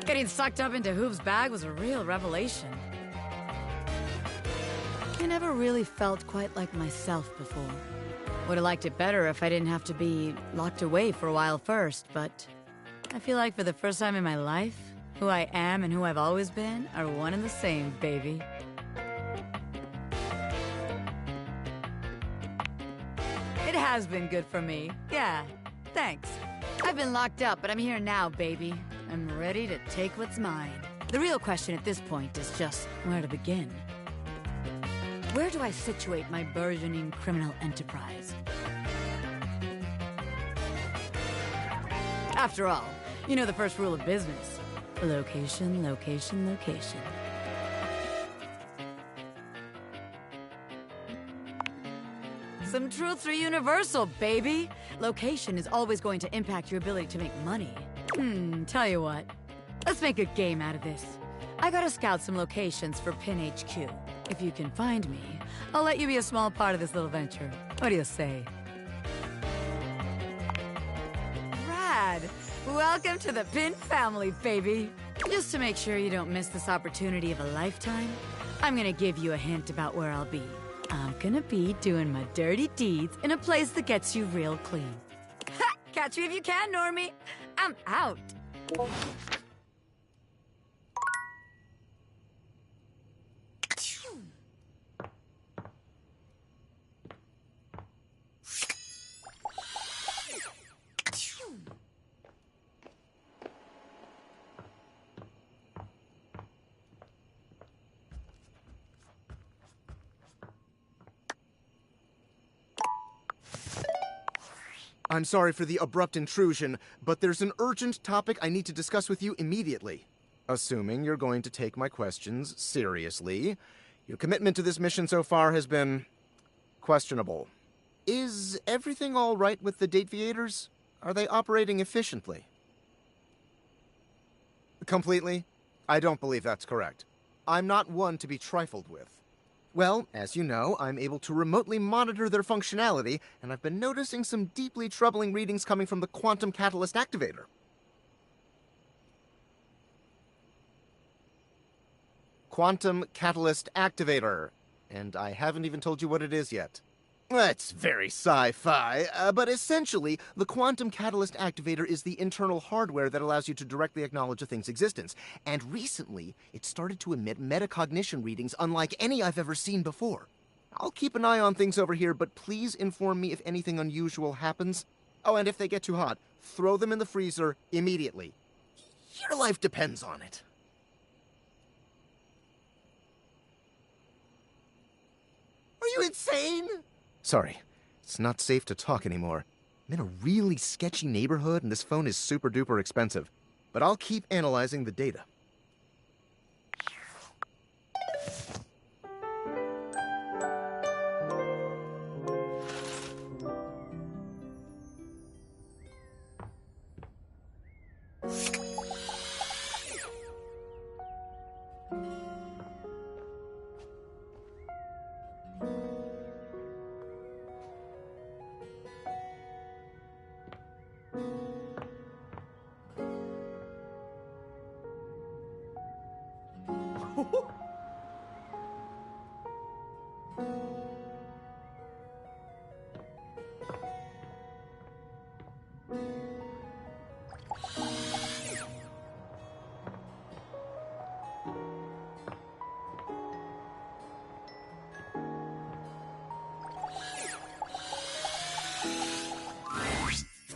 Getting sucked up into Hoop's bag was a real revelation. I never really felt quite like myself before. Would have liked it better if I didn't have to be locked away for a while first, but I feel like for the first time in my life, who I am and who I've always been are one and the same, baby. It has been good for me. Yeah, thanks. I've been locked up, but I'm here now, baby. I'm ready to take what's mine. The real question at this point is just where to begin. Where do I situate my burgeoning criminal enterprise? After all, you know the first rule of business. Location, location, location. Some truths are universal, baby. Location is always going to impact your ability to make money. Tell you what. Let's make a game out of this. I gotta scout some locations for Pin HQ. If you can find me, I'll let you be a small part of this little venture. What do you say? Rad! Welcome to the Pin family, baby. Just to make sure you don't miss this opportunity of a lifetime, I'm gonna give you a hint about where I'll be. I'm gonna be doing my dirty deeds in a place that gets you real clean. Ha! Catch me if you can, Normie. I'm out. I'm sorry for the abrupt intrusion, but there's an urgent topic I need to discuss with you immediately. Assuming you're going to take my questions seriously, your commitment to this mission so far has been questionable. Is everything all right with the Dateviators? Are they operating efficiently? Completely? I don't believe that's correct. I'm not one to be trifled with. Well, as you know, I'm able to remotely monitor their functionality, and I've been noticing some deeply troubling readings coming from the Quantum Catalyst Activator. Quantum Catalyst Activator. And I haven't even told you what it is yet. That's very sci-fi, but essentially, the Quantum Catalyst Activator is the internal hardware that allows you to directly acknowledge a thing's existence. And recently, it started to emit metacognition readings unlike any I've ever seen before. I'll keep an eye on things over here, but please inform me if anything unusual happens. Oh, and if they get too hot, throw them in the freezer immediately. Your life depends on it. Are you insane? Sorry, it's not safe to talk anymore. I'm in a really sketchy neighborhood and this phone is super duper expensive. But I'll keep analyzing the data.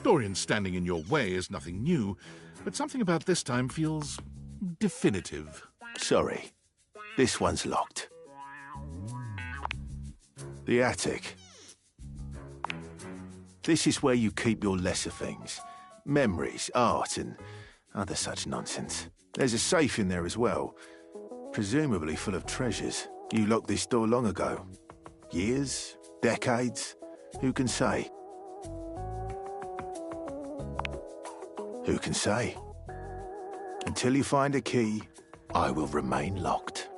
Dorian standing in your way is nothing new, but something about this time feels definitive. Sorry, this one's locked. The attic. This is where you keep your lesser things. Memories, art, and other such nonsense. There's a safe in there as well, presumably full of treasures. You locked this door long ago. Years? Decades? Who can say? Who can say? Until you find a key, I will remain locked.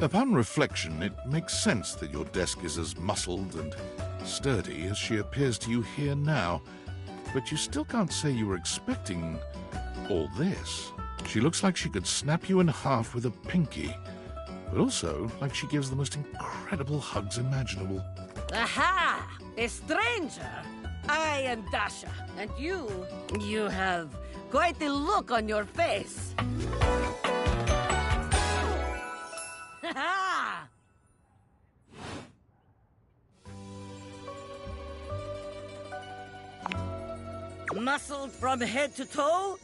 Upon reflection, it makes sense that your desk is as muscled and sturdy as she appears to you here now. But you still can't say you were expecting all this. She looks like she could snap you in half with a pinky, but also like she gives the most incredible hugs imaginable. Aha! A stranger! I am Dasha, and you have quite a look on your face. Muscled from head to toe?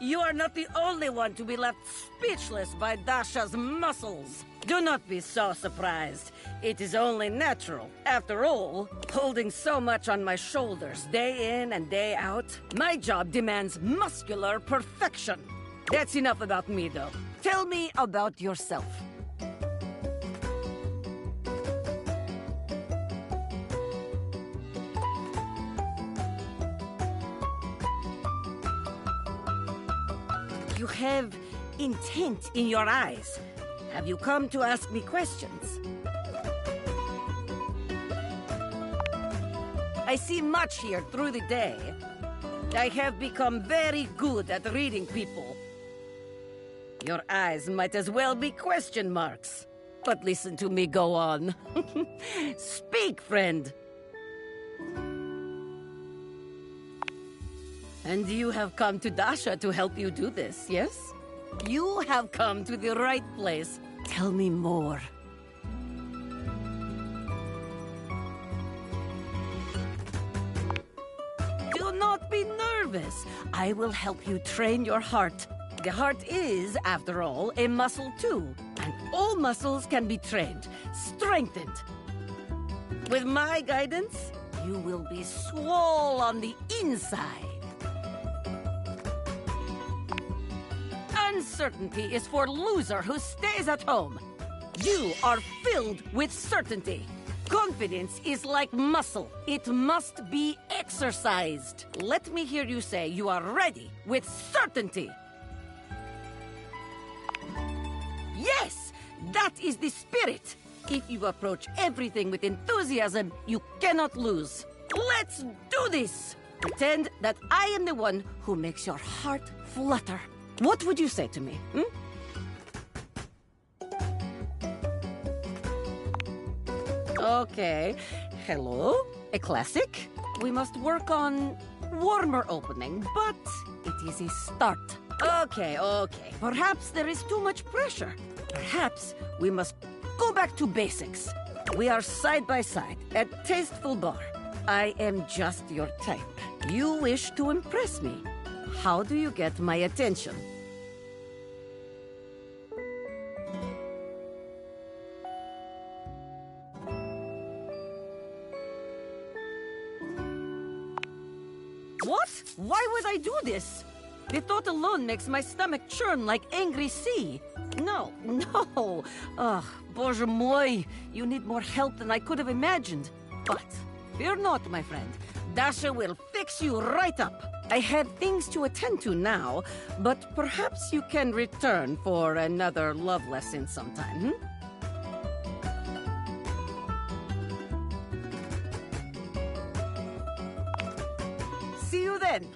You are not the only one to be left speechless by Dasha's muscles. Do not be so surprised. It is only natural. After all, holding so much on my shoulders day in and day out, my job demands muscular perfection. That's enough about me, though. Tell me about yourself. You have intent in your eyes. Have you come to ask me questions? I see much here through the day. I have become very good at reading people. Your eyes might as well be question marks. But listen to me go on. Speak, friend. And you have come to Dasha to help you do this, yes? You have come to the right place. Tell me more. Do not be nervous. I will help you train your heart. The heart is, after all, a muscle too. And all muscles can be trained, strengthened. With my guidance, you will be swole on the inside. Uncertainty is for loser who stays at home. You are filled with certainty. Confidence is like muscle. It must be exercised. Let me hear you say you are ready with certainty. Yes, that is the spirit. If you approach everything with enthusiasm, you cannot lose. Let's do this. Pretend that I am the one who makes your heart flutter. What would you say to me, Okay. Hello? A classic? We must work on warmer opening, but it is a start. Okay. Perhaps there is too much pressure. Perhaps we must go back to basics. We are side by side at Tasteful Bar. I am just your type. You wish to impress me. How do you get my attention? What? Why would I do this? The thought alone makes my stomach churn like angry sea. No. Ugh, Bоже mой, you need more help than I could have imagined. But fear not, my friend. Dasha will fix you right up. I have things to attend to now, but perhaps you can return for another love lesson sometime, See you then.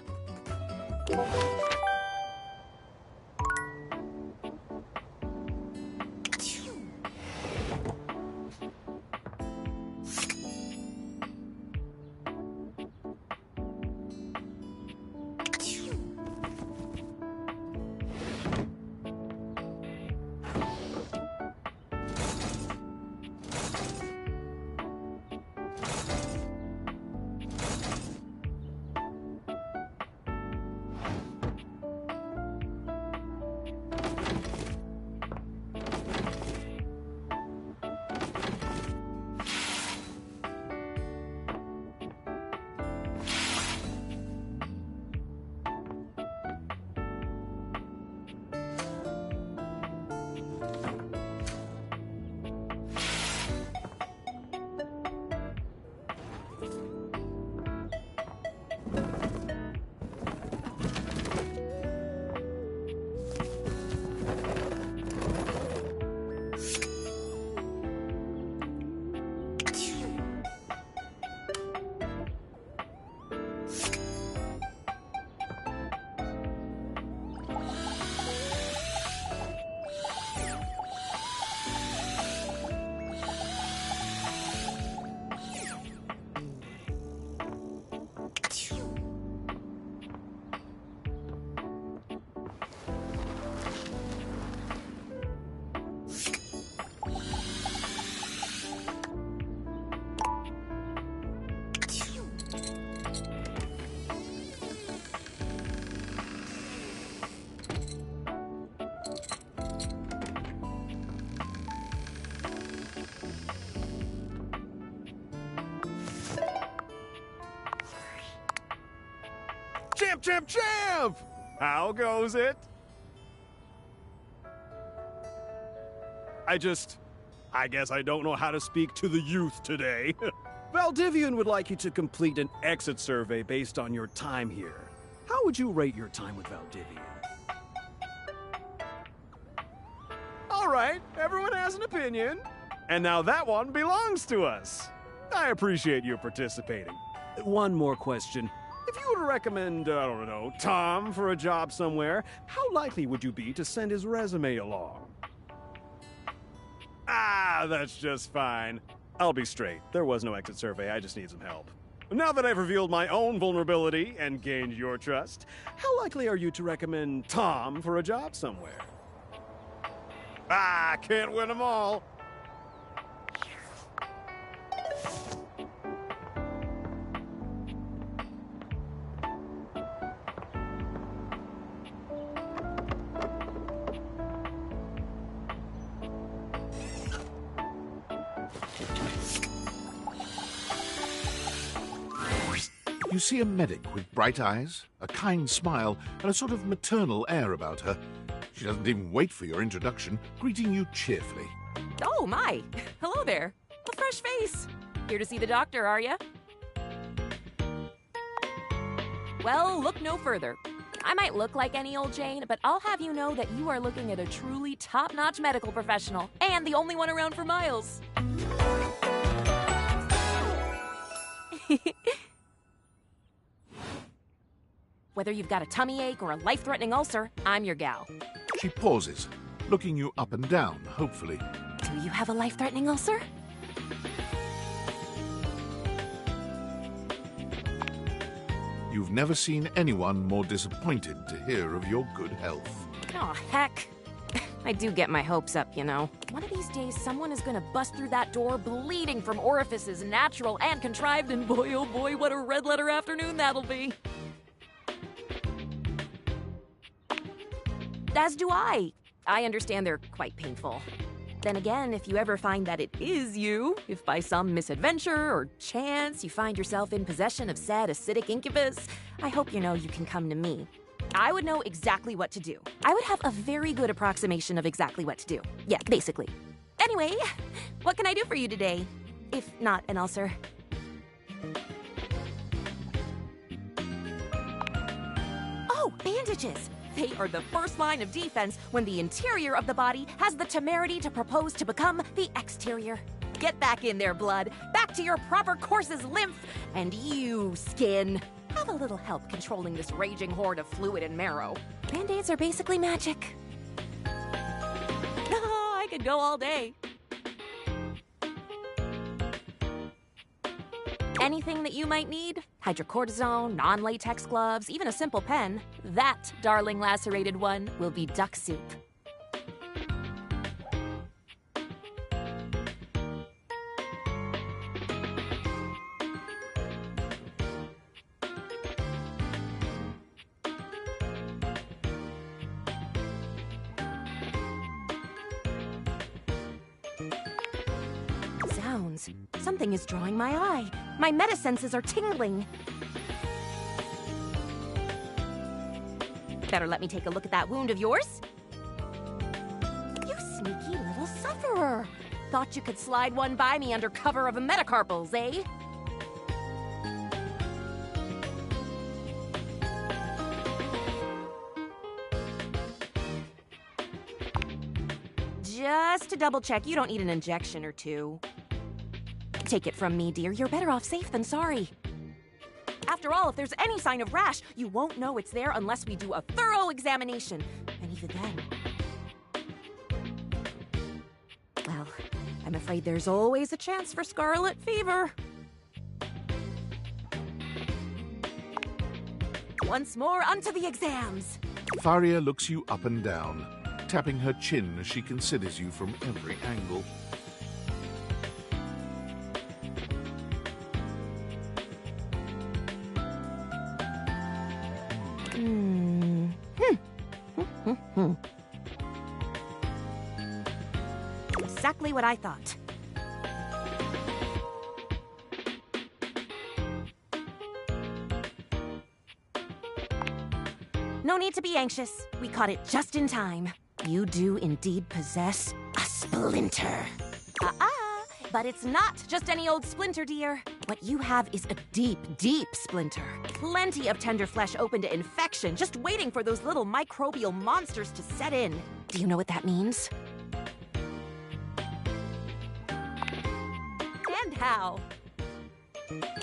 Champ, champ, champ! How goes it? I guess I don't know how to speak to the youth today. Valdivian would like you to complete an exit survey based on your time here. How would you rate your time with Valdivian? All right, everyone has an opinion. And now that one belongs to us. I appreciate you participating. One more question. If you were to recommend, I don't know, Tom for a job somewhere, how likely would you be to send his resume along? Ah, that's just fine. I'll be straight. There was no exit survey. I just need some help. Now that I've revealed my own vulnerability and gained your trust, how likely are you to recommend Tom for a job somewhere? Ah, can't win them all. You see a medic with bright eyes, a kind smile, and a sort of maternal air about her. She doesn't even wait for your introduction, greeting you cheerfully. Oh, my. Hello there. A fresh face. Here to see the doctor, are you? Well, look no further. I might look like any old Jane, but I'll have you know that you are looking at a truly top-notch medical professional, and the only one around for miles. Whether you've got a tummy ache or a life-threatening ulcer, I'm your gal. She pauses, looking you up and down, hopefully. Do you have a life-threatening ulcer? You've never seen anyone more disappointed to hear of your good health. Oh, heck. I do get my hopes up, you know. One of these days, someone is gonna bust through that door bleeding from orifices, natural and contrived, and boy, oh boy, what a red-letter afternoon that'll be. As do I. I understand they're quite painful. Then again, if you ever find that it is you, if by some misadventure or chance you find yourself in possession of said acidic incubus, I hope you know you can come to me. I would know exactly what to do. I would have a very good approximation of exactly what to do. Yeah, basically. Anyway, what can I do for you today? If not an ulcer. Oh, bandages! They are the first line of defense when the interior of the body has the temerity to propose to become the exterior. Get back in there, blood. Back to your proper course's lymph. And you, skin. Have a little help controlling this raging horde of fluid and marrow. Band-aids are basically magic. I could go all day. Anything that you might need, hydrocortisone, non-latex gloves, even a simple pen, that, darling lacerated one, will be duck soup. Sounds. Something is drawing my eye. My metasenses are tingling. Better let me take a look at that wound of yours. You sneaky little sufferer. Thought you could slide one by me under cover of a metacarpals, eh? Just to double check, you don't need an injection or two. Take it from me, dear, you're better off safe than sorry. After all, if there's any sign of rash, you won't know it's there unless we do a thorough examination. And even then... well, I'm afraid there's always a chance for scarlet fever. Once more, onto the exams. Faria looks you up and down, tapping her chin as she considers you from every angle. Exactly what I thought. No need to be anxious. We caught it just in time. You do indeed possess a splinter. But it's not just any old splinter, dear. What you have is a deep, deep splinter. Plenty of tender flesh open to infection, just waiting for those little microbial monsters to set in. Do you know what that means? And how?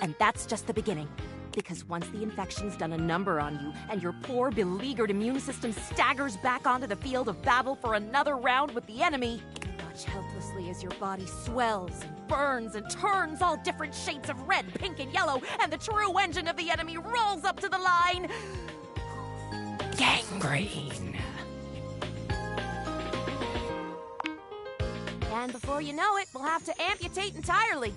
And that's just the beginning. Because once the infection's done a number on you, and your poor, beleaguered immune system staggers back onto the field of battle for another round with the enemy, you watch helplessly as your body swells and burns and turns all different shades of red, pink, and yellow, and the true engine of the enemy rolls up to the line. Gangrene. And before you know it, we'll have to amputate entirely.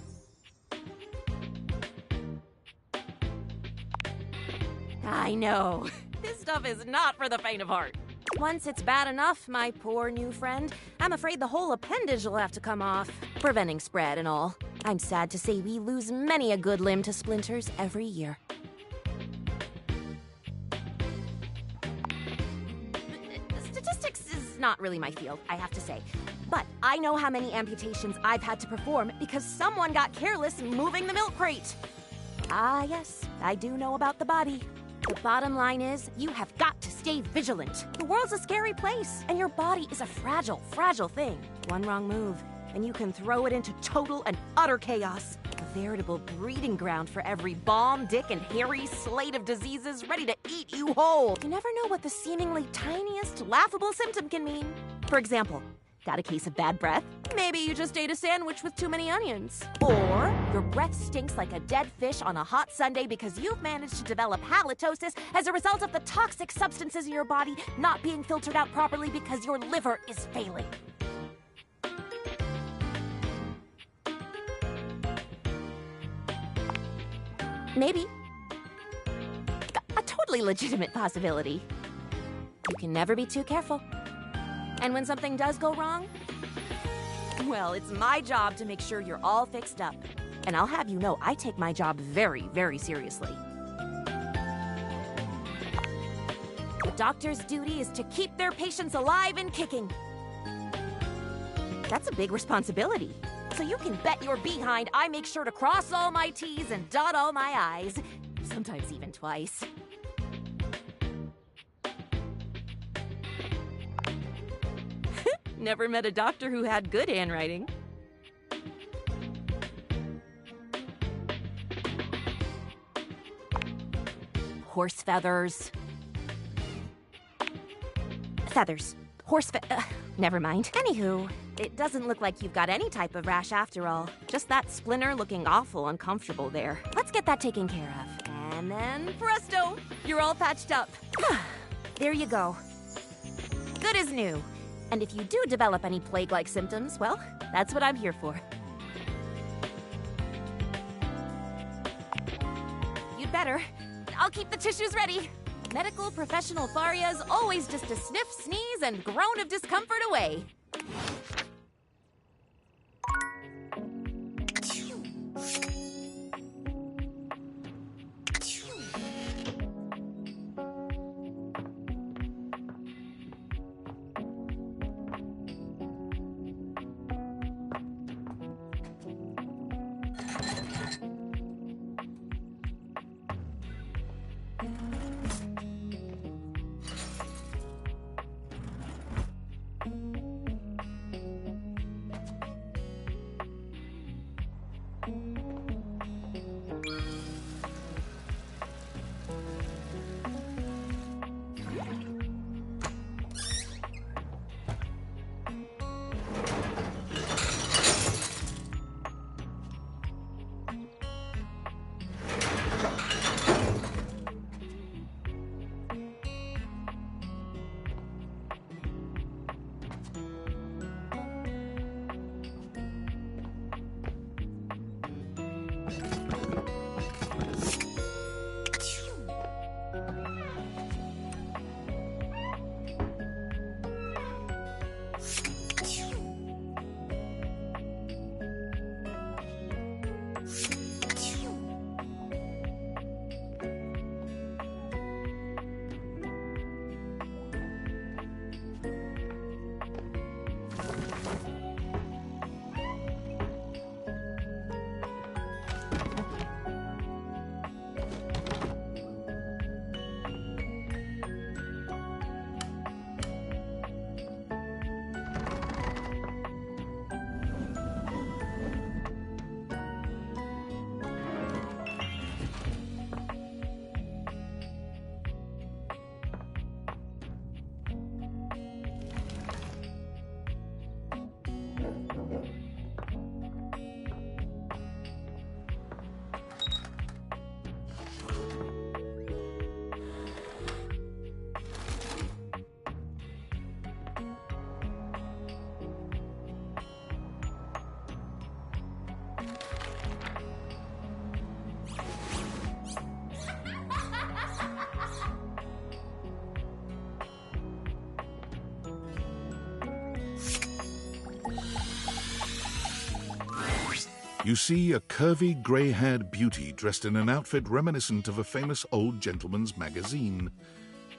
I know. This stuff is not for the faint of heart. Once it's bad enough, my poor new friend, I'm afraid the whole appendage will have to come off, preventing spread and all. I'm sad to say we lose many a good limb to splinters every year. Statistics is not really my field, I have to say. But I know how many amputations I've had to perform because someone got careless moving the milk crate. Ah, yes, I do know about the body. The bottom line is, you have got to stay vigilant. The world's a scary place, and your body is a fragile, fragile thing. One wrong move, and you can throw it into total and utter chaos. A veritable breeding ground for every bomb, dick, and hairy slate of diseases ready to eat you whole. You never know what the seemingly tiniest, laughable symptom can mean. For example, got a case of bad breath? Maybe you just ate a sandwich with too many onions. Or your breath stinks like a dead fish on a hot Sunday because you've managed to develop halitosis as a result of the toxic substances in your body not being filtered out properly because your liver is failing. Maybe. A totally legitimate possibility. You can never be too careful. And when something does go wrong, well, it's my job to make sure you're all fixed up. And I'll have you know I take my job very, very seriously. The doctor's duty is to keep their patients alive and kicking. That's a big responsibility. So you can bet your behind I make sure to cross all my T's and dot all my I's. Sometimes even twice. Never met a doctor who had good handwriting. horse feathers. Feathers. Never mind. Anywho, it doesn't look like you've got any type of rash after all. Just that splinter looking awful uncomfortable there. Let's get that taken care of. And then, presto, you're all patched up. There you go. Good as new. And if you do develop any plague-like symptoms, well, that's what I'm here for. You'd better. I'll keep the tissues ready. Medical professional Tharia's always just a sniff, sneeze, and groan of discomfort away. You see a curvy, grey-haired beauty dressed in an outfit reminiscent of a famous old gentleman's magazine.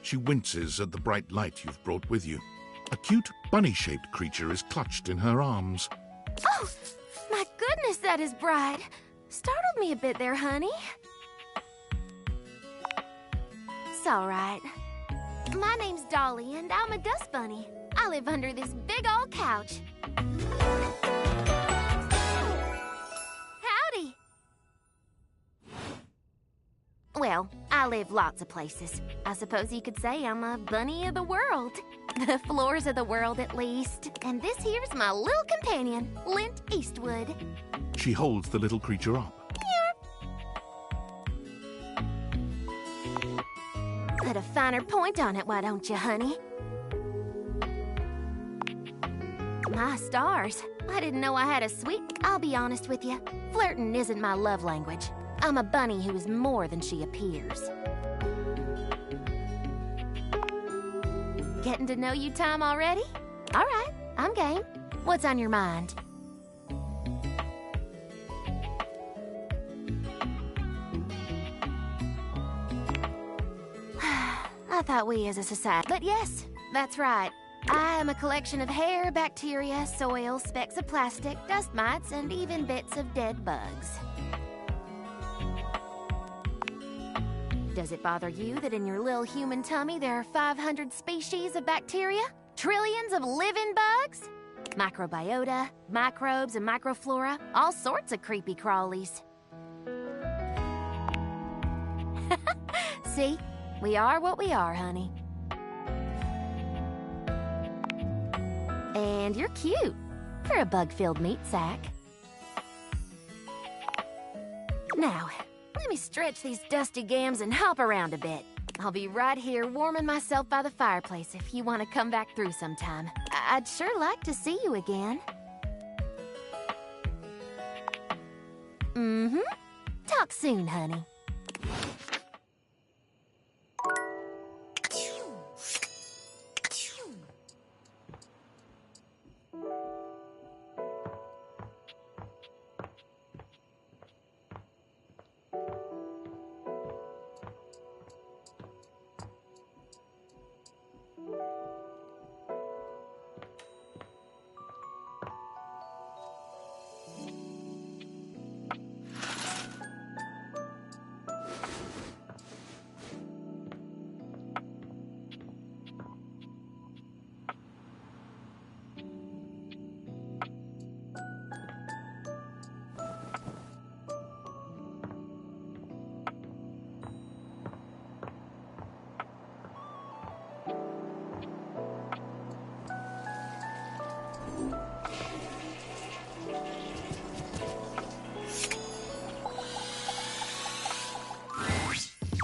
She winces at the bright light you've brought with you. A cute, bunny-shaped creature is clutched in her arms. Oh, my goodness, that is bright. Startled me a bit there, honey. It's all right. My name's Dolly, and I'm a dust bunny. I live under this big old couch. Howdy. Well, I live lots of places. I suppose you could say I'm a bunny of the world. The floors of the world, at least. And this here's my little companion, Lint Eastwood. She holds the little creature up. Put a finer point on it, why don't you, honey? My stars. I didn't know I had a sweet... I'll be honest with you. Flirting isn't my love language. I'm a bunny who is more than she appears. Getting to know you time already? All right, I'm game. What's on your mind? I thought we as a society... But yes, that's right. I am a collection of hair, bacteria, soil, specks of plastic, dust mites, and even bits of dead bugs. Does it bother you that in your little human tummy there are 500 species of bacteria? Trillions of living bugs? Microbiota, microbes, and microflora, all sorts of creepy crawlies. See? We are what we are, honey. And you're cute for a bug-filled meat sack. Now, let me stretch these dusty gams and hop around a bit. I'll be right here warming myself by the fireplace if you want to come back through sometime. I'd sure like to see you again. Mm-hmm. Talk soon, honey.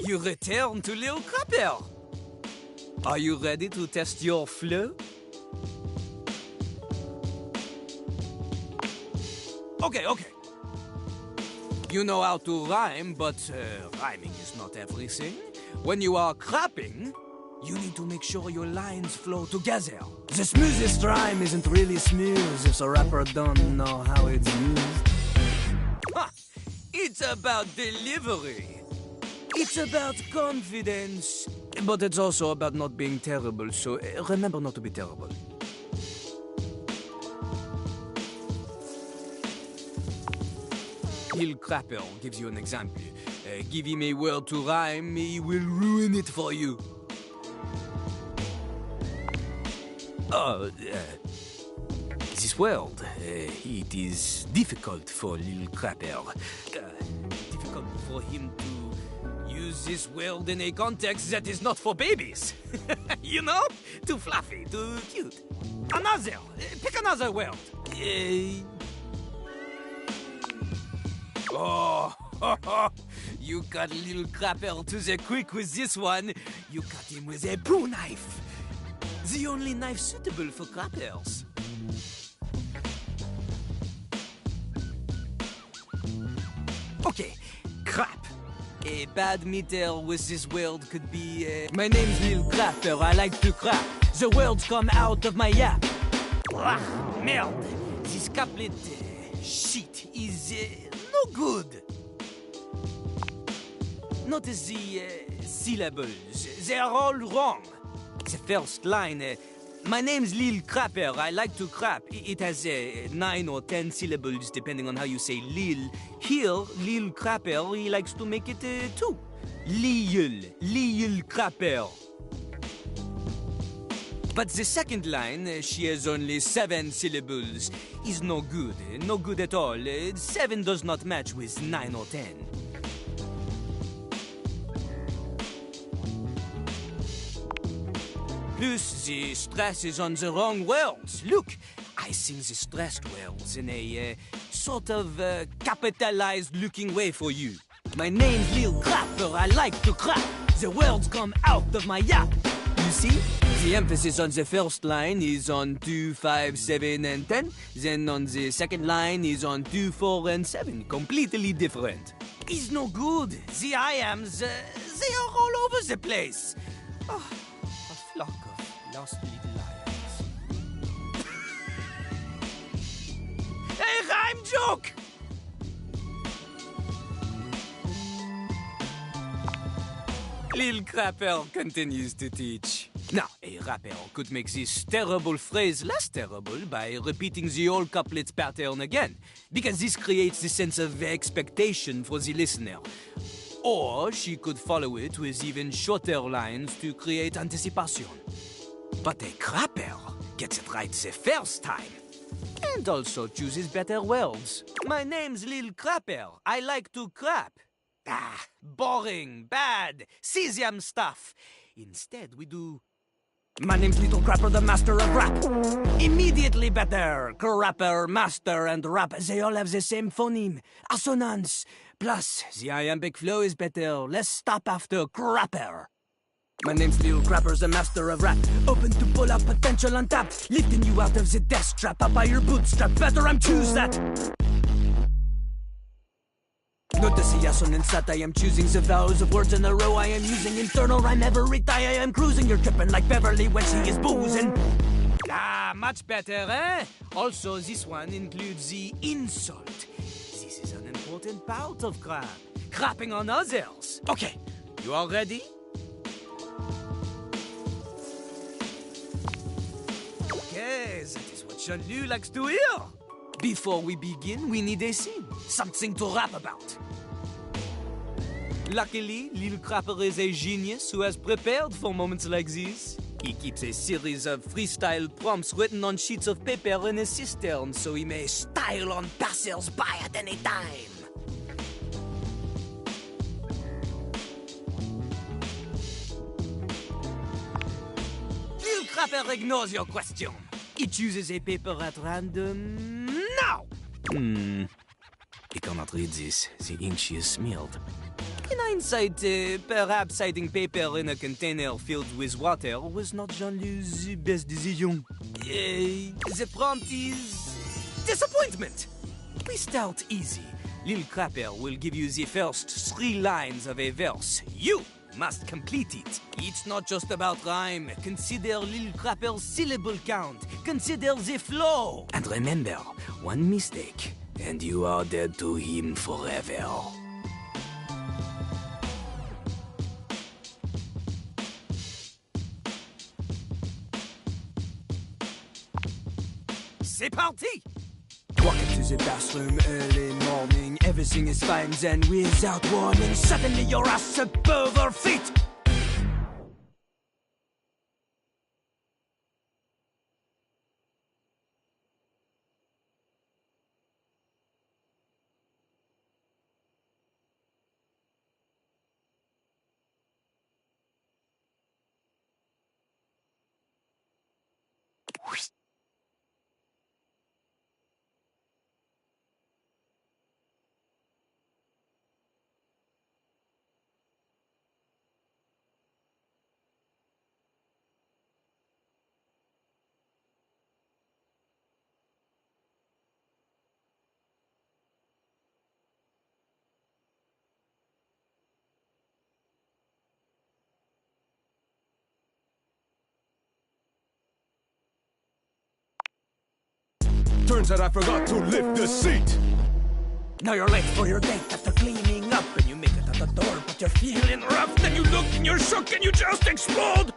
You return to Little Crapper. Are you ready to test your flow? Okay. You know how to rhyme, but rhyming is not everything. When you are crapping, you need to make sure your lines flow together. The smoothest rhyme isn't really smooth if the rapper don't know how it's used. Ha! It's about delivery. It's about confidence. But it's also about not being terrible, so remember not to be terrible. Lil Crapper gives you an example. Give him a word to rhyme, he will ruin it for you. This word, it is difficult for Lil Crapper. Difficult for him to use this word in a context that is not for babies. You know? Too fluffy, too cute. Another. Pick another word. You got Little Crapper to the quick with this one. You cut him with a poo knife. The only knife suitable for crappers. Okay, crap. A bad meter with this word could be, my name's Lil Crapper, I like to crap. The words come out of my yap. Ah, merde. This couplet, shit, is no good. Notice the syllables. They are all wrong. The first line, my name's Lil Crapper, I like to crap. It has 9 or 10 syllables depending on how you say Lil. Here, Lil Crapper, he likes to make it 2. Lil Crapper. But the second line, she has only 7 syllables, is no good. No good at all. 7 does not match with 9 or 10. Plus, the stress is on the wrong words. Look, I sing the stressed words in a sort of capitalized-looking way for you. My name's Lil Crapper, I like to crap. The words come out of my yap. You see? The emphasis on the first line is on 2, 5, 7, and 10. Then on the second line is on 2, 4, and 7. Completely different. It's no good. The I-ams, they are all over the place. Oh, a flock of lost little lions. A rhyme joke! Lil Crapper continues to teach. Now, a rapper could make this terrible phrase less terrible by repeating the whole couplet pattern again, because this creates a sense of expectation for the listener. Or she could follow it with even shorter lines to create anticipation. But a crapper gets it right the first time, and also chooses better words. My name's Lil Crapper. I like to crap. Boring, bad, cesium stuff. Instead, we do... My name's Little Crapper, the master of rap. Immediately better. Crapper, master, and rap, they all have the same phoneme. Assonance. Plus, the iambic flow is better. Less stop after crapper. My name's Little Crapper, the master of rap. Open to pull out potential untapped. Lifting you out of the death trap. Up by your bootstrap. Better I'm choose that. Notice the assonance that I am choosing the vowels of words in a row. I am using internal rhyme every time I am cruising. You're tripping like Beverly when she is boozing. Much better, eh? Also, this one includes the insult. This is an important part of crap. Crapping on others. Okay, you all ready? Okay, that is what Jean-Loup likes to hear. Before we begin, we need a scene. Something to rap about. Luckily, Little Crapper is a genius who has prepared for moments like these. He keeps a series of freestyle prompts written on sheets of paper in his cistern so he may style on passers-by at any time. Little Crapper ignores your question. He chooses a paper at random now. He cannot read this. The ink is smeared. In hindsight, perhaps hiding paper in a container filled with water was not Jean-Lou's best decision. The prompt is... disappointment. We start easy. Little Crapper will give you the first 3 lines of a verse. You must complete it. It's not just about rhyme. Consider Little Crapper's syllable count. Consider the flow. And remember, one mistake, and you are dead to him forever. C'est parti! Walk into the bathroom early morning. Everything is fine, then without warning, suddenly your ass above her feet. Turns out I forgot to lift the seat. Now you're late for your date after cleaning up, and you make it at the door, but you're feeling rough. Then you look and you're shook and you just explode.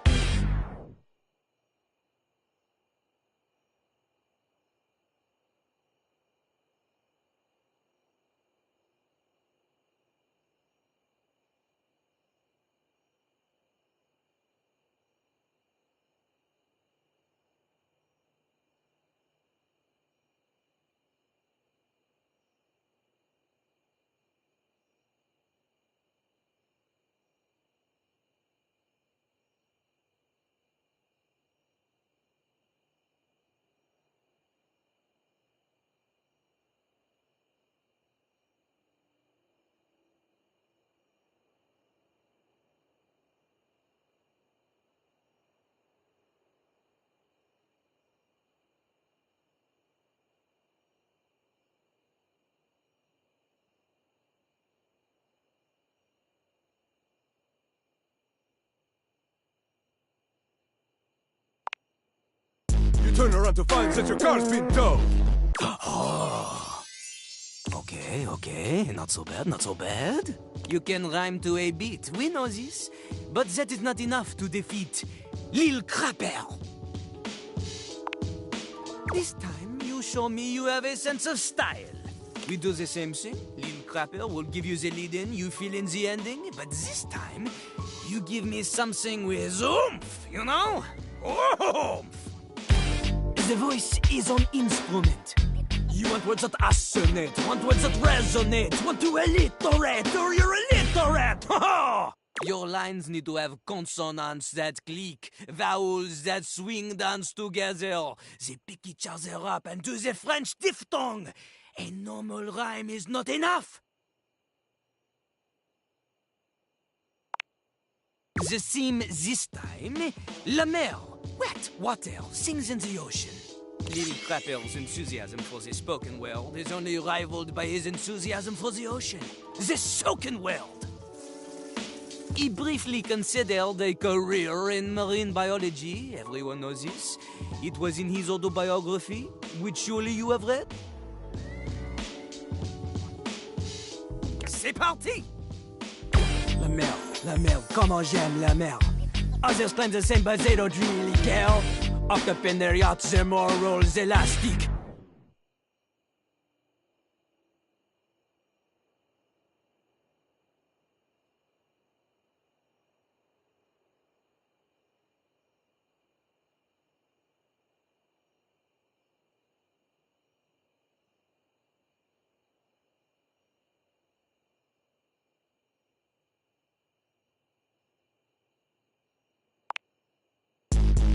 You turn around to find that your car's been towed. Oh. Okay, not so bad, not so bad. You can rhyme to a beat, we know this. But that is not enough to defeat Little Crapper. This time, you show me you have a sense of style. We do the same thing. Little Crapper will give you the lead in, you fill in the ending. But this time, you give me something with oomph, you know? Oomph! The voice is an instrument. You want words that assonate, want words that resonate, want to alliterate, or you're illiterate! Ha ha! Your lines need to have consonants that click, vowels that swing dance together. They pick each other up and do the French diphthong. A normal rhyme is not enough. The theme this time, La Mer, wet water, sings in the ocean. Little Crapper's enthusiasm for the spoken world is only rivaled by his enthusiasm for the ocean, the soaking world. He briefly considered a career in marine biology, everyone knows this. It was in his autobiography, which surely you have read. C'est parti! La mer, comment j'aime la mer. Others claim the same, but they don't really care. Up in their yachts, their morals elastic.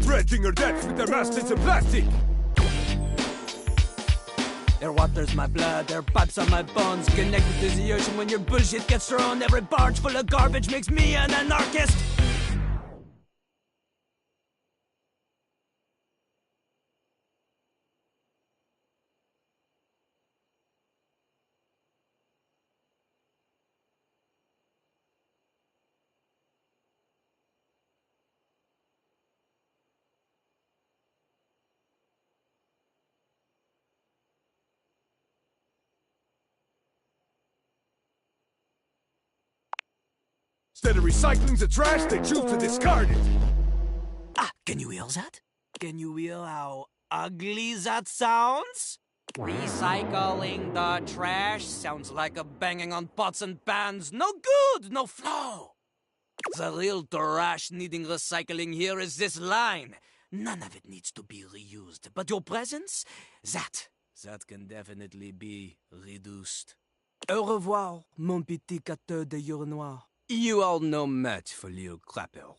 Dredging her decks with their masts in plastic! Their water's my blood, their pipes are my bones. Connected to the ocean when your bullshit gets thrown. Every barge full of garbage makes me an anarchist. Instead of recycling the trash, they choose to discard it. Ah, can you hear that? Can you hear how ugly that sounds? Recycling the trash sounds like a banging on pots and pans. No good, no flow. The real trash needing recycling here is this line. None of it needs to be reused, but your presence, that can definitely be reduced. Au revoir, mon petit gâteau de urinoir. You are no match for Leo Crapper.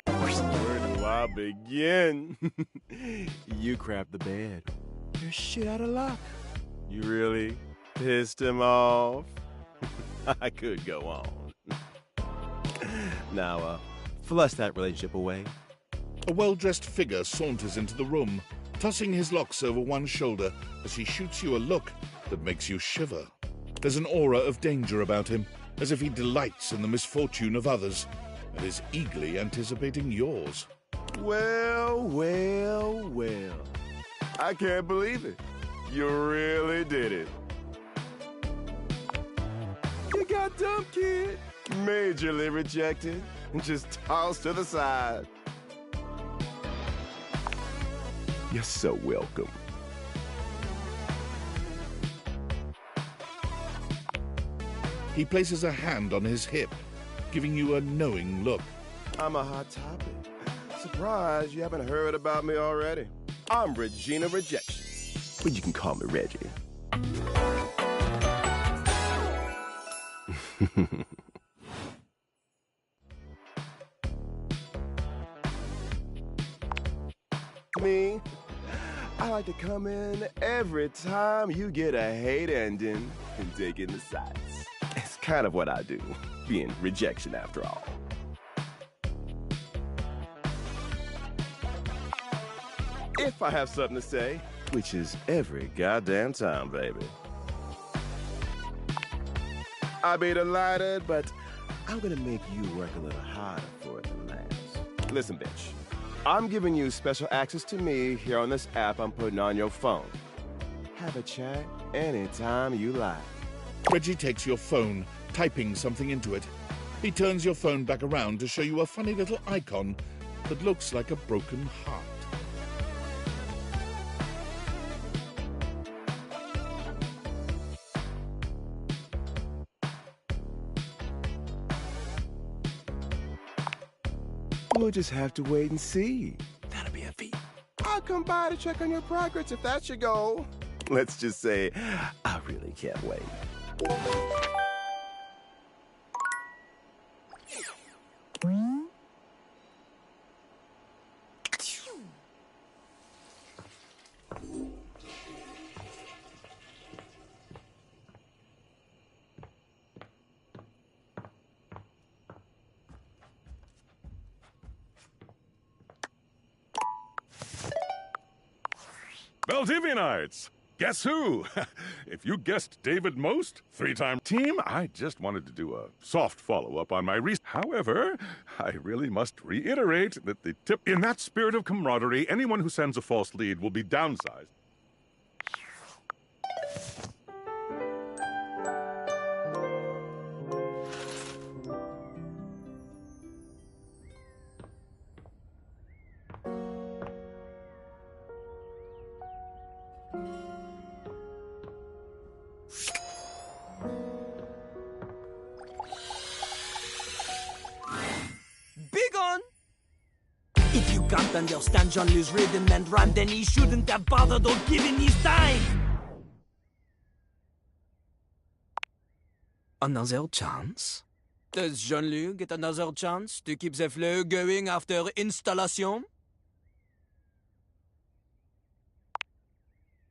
Where do I begin? You crapped the bed. You're shit out of luck. You really pissed him off? I could go on. Now, flush that relationship away. A well-dressed figure saunters into the room, tossing his locks over one shoulder as he shoots you a look that makes you shiver. There's an aura of danger about him, as if he delights in the misfortune of others and is eagerly anticipating yours. Well, well, well. I can't believe it. You really did it. You got dumb, kid. Majorly rejected and just tossed to the side. You're so welcome. He places a hand on his hip, giving you a knowing look. I'm a hot topic. Surprised you haven't heard about me already. I'm Regina Rejection. But you can call me Reggie. Me, I like to come in every time you get a hate ending and take in the sights. It's kind of what I do, being rejection after all. If I have something to say, which is every goddamn time, baby. I'll be delighted, but I'm gonna make you work a little harder for it than that. Listen, bitch. I'm giving you special access to me here on this app I'm putting on your phone. Have a chat anytime you like. Reggie takes your phone, typing something into it. He turns your phone back around to show you a funny little icon that looks like a broken heart. We'll just have to wait and see. That'll be a feat. I'll come by to check on your progress if that's your goal. Let's just say, I really can't wait. Valdivianites! Guess who? If you guessed David most, 3-time team, I just wanted to do a soft follow-up on my However, I really must reiterate that the tip... In that spirit of camaraderie, anyone who sends a false lead will be downsized. If you can't understand Jean-Louis' rhythm and rhyme, then he shouldn't have bothered or given his time. Another chance? Does Jean-Louis get another chance to keep the flow going after installation?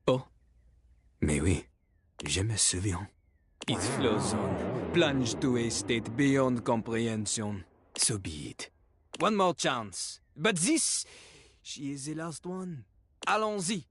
Oh, mais oui, je me souviens. It flows on, plunged to a state beyond comprehension. So be it. One more chance. But this, she is the last one. Allons-y.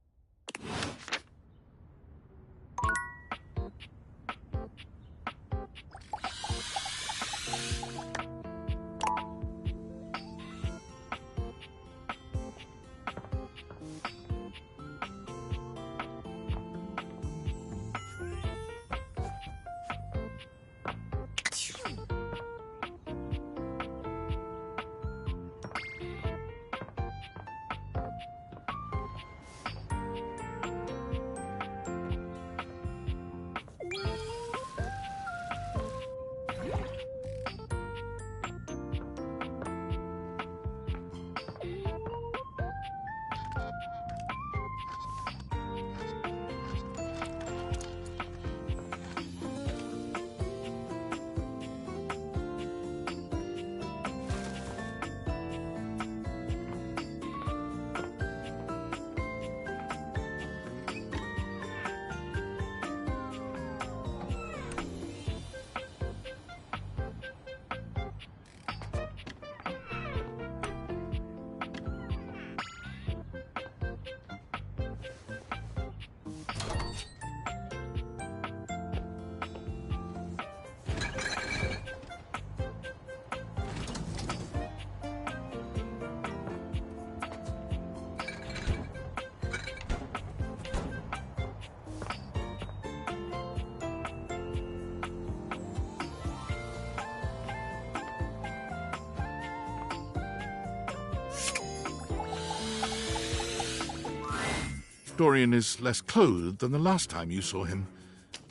Dorian is less clothed than the last time you saw him.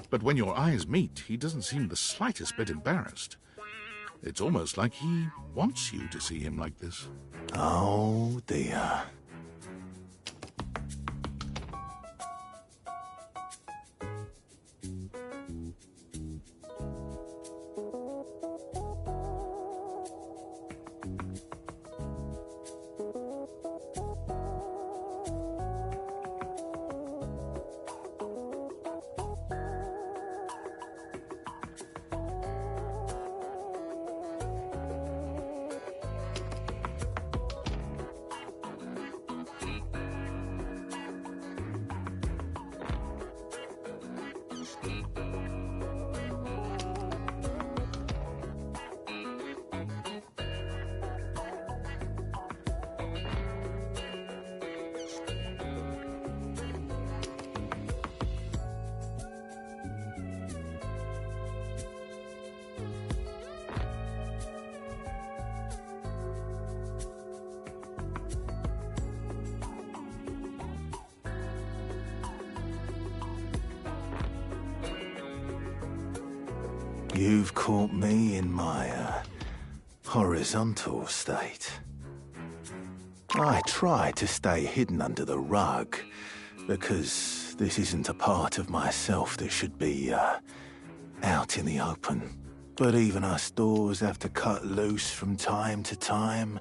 But when your eyes meet, he doesn't seem the slightest bit embarrassed. It's almost like he wants you to see him like this. Oh, dear. You've caught me in my horizontal state. I try to stay hidden under the rug, because this isn't a part of myself that should be, out in the open. But even us doors have to cut loose from time to time.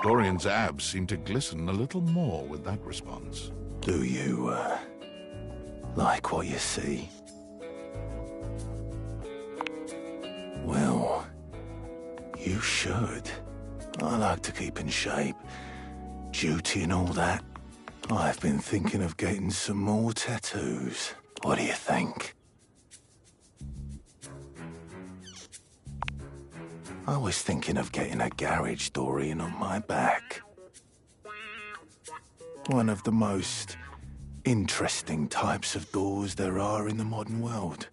Dorian's abs seem to glisten a little more with that response. Do you, like what you see? Well, you should. I like to keep in shape. Duty and all that. I've been thinking of getting some more tattoos. What do you think? I was thinking of getting a garage door in on my back. One of the most interesting types of doors there are in the modern world.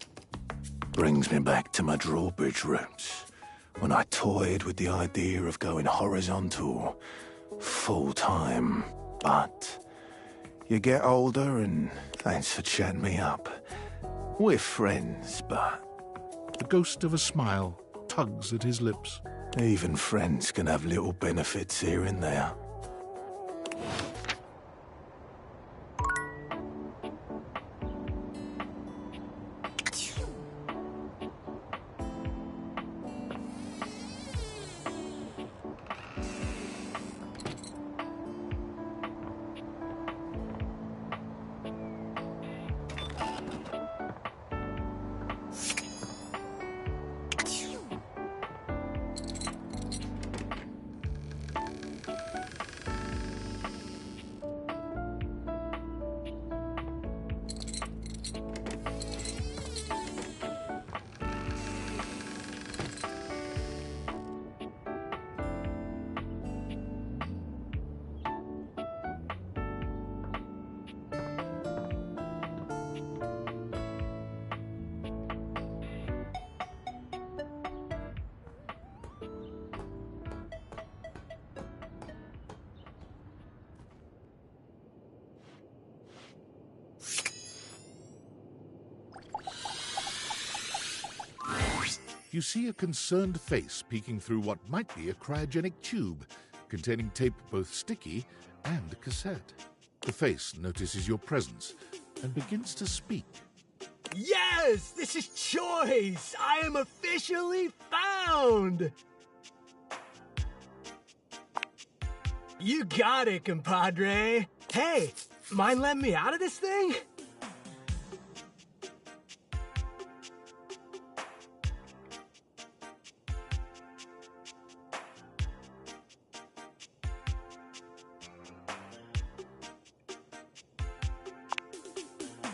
Brings me back to my drawbridge roots, when I toyed with the idea of going horizontal, full-time. But you get older and thanks for chatting me up. We're friends, but... The ghost of a smile tugs at his lips. Even friends can have little benefits here and there. You see a concerned face peeking through what might be a cryogenic tube, containing tape both sticky and cassette. The face notices your presence and begins to speak. Yes! This is Choice! I am officially found! You got it, compadre. Hey, mind letting me out of this thing?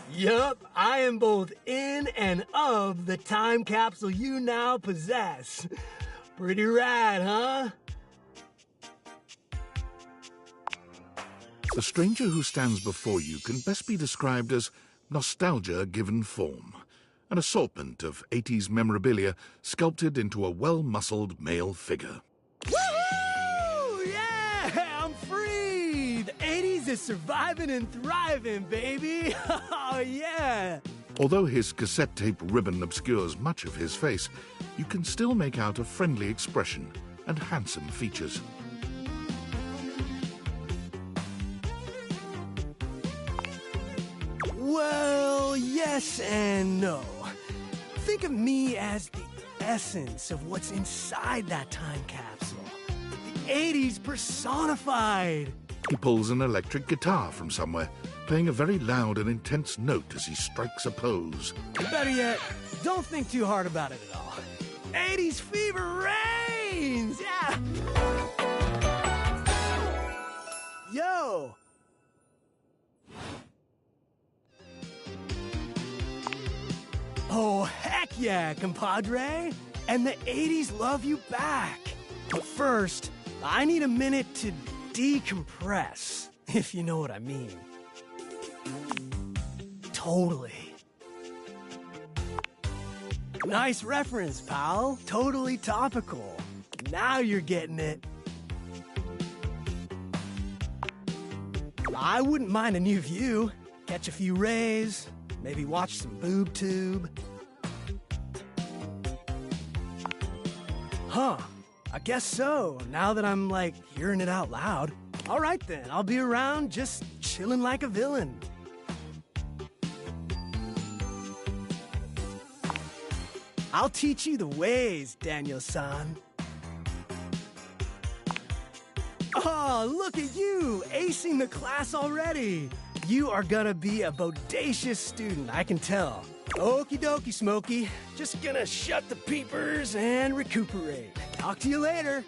Yup, I am both in and of the time capsule you now possess. Pretty rad, huh? The stranger who stands before you can best be described as nostalgia given form, an assortment of 80s memorabilia sculpted into a well-muscled male figure. Woohoo! Yeah, I'm free! The 80s is surviving and thriving, baby! Oh, yeah! Although his cassette tape ribbon obscures much of his face, you can still make out a friendly expression and handsome features. Well, yes and no. Think of me as the essence of what's inside that time capsule. The 80s personified. He pulls an electric guitar from somewhere, playing a very loud and intense note as he strikes a pose. Better yet, don't think too hard about it at all. 80s fever reigns! Yeah! Yo! Oh, heck yeah, compadre! And the 80s love you back. But first, I need a minute to decompress, if you know what I mean. Totally. Nice reference, pal. Totally topical. Now you're getting it. I wouldn't mind a new view. Catch a few rays, maybe watch some boob tube. Huh. I guess so, now that I'm, like, hearing it out loud. All right then, I'll be around just chilling like a villain. I'll teach you the ways, Daniel-san. Oh, look at you, acing the class already. You are gonna be a bodacious student, I can tell. Okie dokie, Smokey. Just gonna shut the peepers and recuperate. Talk to you later.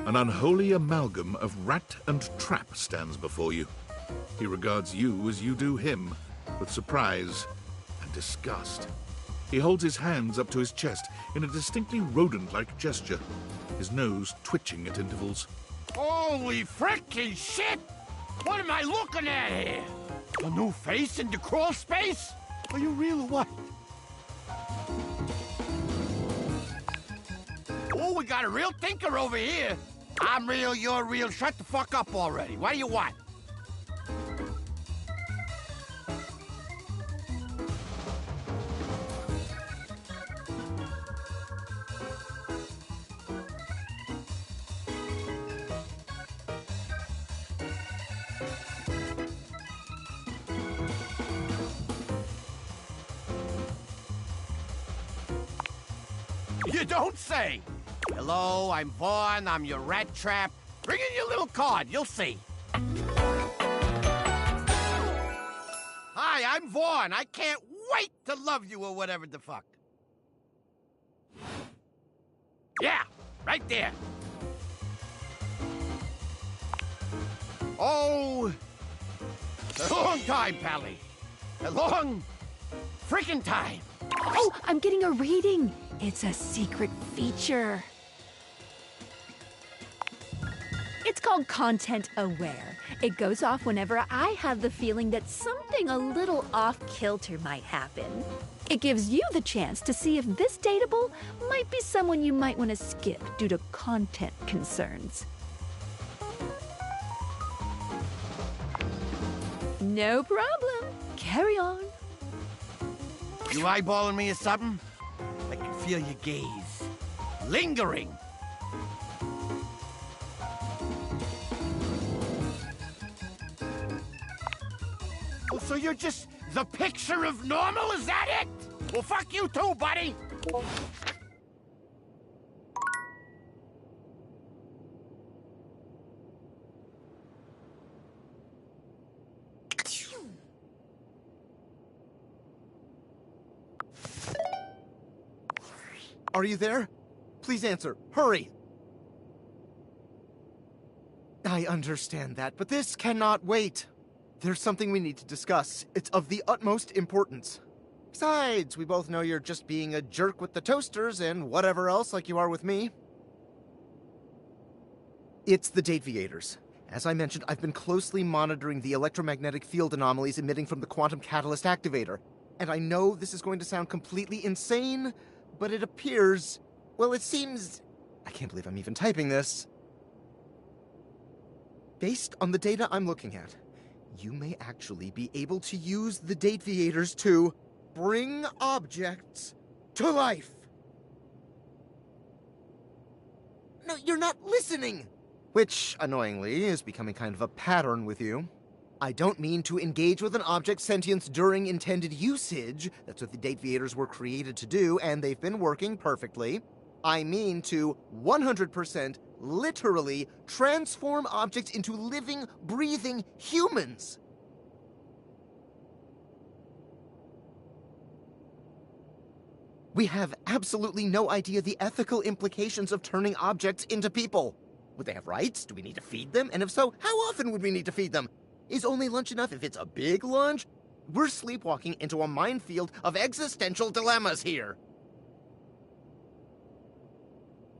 An unholy amalgam of rat and trap stands before you. He regards you as you do him, with surprise and disgust. He holds his hands up to his chest in a distinctly rodent-like gesture, his nose twitching at intervals. Holy frickin' shit! What am I looking at here? A new face in the crawl space? Are you real or what? Oh, we got a real thinker over here. I'm real, you're real. Shut the fuck up already. What do you want? You don't say! Hello, I'm Vaughn, I'm your rat trap. Bring in your little card, you'll see. Hi, I'm Vaughn. I can't wait to love you or whatever the fuck. Yeah, right there. Oh, a long time, Pally. A long freaking time. Oh, I'm getting a reading. It's a secret feature. It's called Content Aware. It goes off whenever I have the feeling that something a little off-kilter might happen. It gives you the chance to see if this dateable might be someone you might want to skip due to content concerns. No problem. Carry on. You eyeballing me or something? I can feel your gaze. Lingering. Oh, so you're just the picture of normal, is that it? Well, fuck you too, buddy. Are you there? Please answer. Hurry! I understand that, but this cannot wait. There's something we need to discuss. It's of the utmost importance. Besides, we both know you're just being a jerk with the toasters and whatever else like you are with me. It's the Dateviators. As I mentioned, I've been closely monitoring the electromagnetic field anomalies emitting from the quantum catalyst activator. And I know this is going to sound completely insane, but it appears... well, it seems... I can't believe I'm even typing this. Based on the data I'm looking at, you may actually be able to use the Dateviators to bring objects to life. No, you're not listening! Which, annoyingly, is becoming kind of a pattern with you. I don't mean to engage with an object's sentience during intended usage. That's what the Dateviators were created to do, and they've been working perfectly. I mean to 100% literally transform objects into living, breathing humans. We have absolutely no idea the ethical implications of turning objects into people. Would they have rights? Do we need to feed them? And if so, how often would we need to feed them? Is only lunch enough if it's a big lunch? We're sleepwalking into a minefield of existential dilemmas here.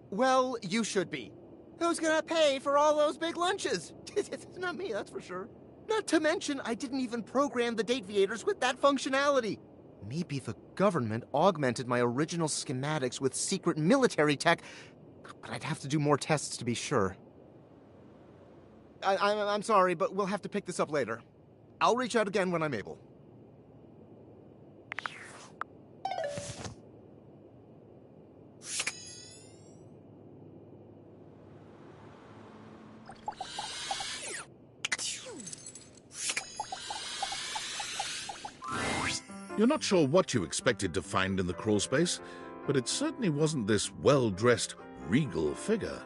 Well, you should be. Who's gonna pay for all those big lunches? It's not me, that's for sure. Not to mention, I didn't even program the Dateviators with that functionality. Maybe the government augmented my original schematics with secret military tech, but I'd have to do more tests to be sure. I'm sorry, but we'll have to pick this up later. I'll reach out again when I'm able. You're not sure what you expected to find in the crawlspace, but it certainly wasn't this well-dressed, regal figure.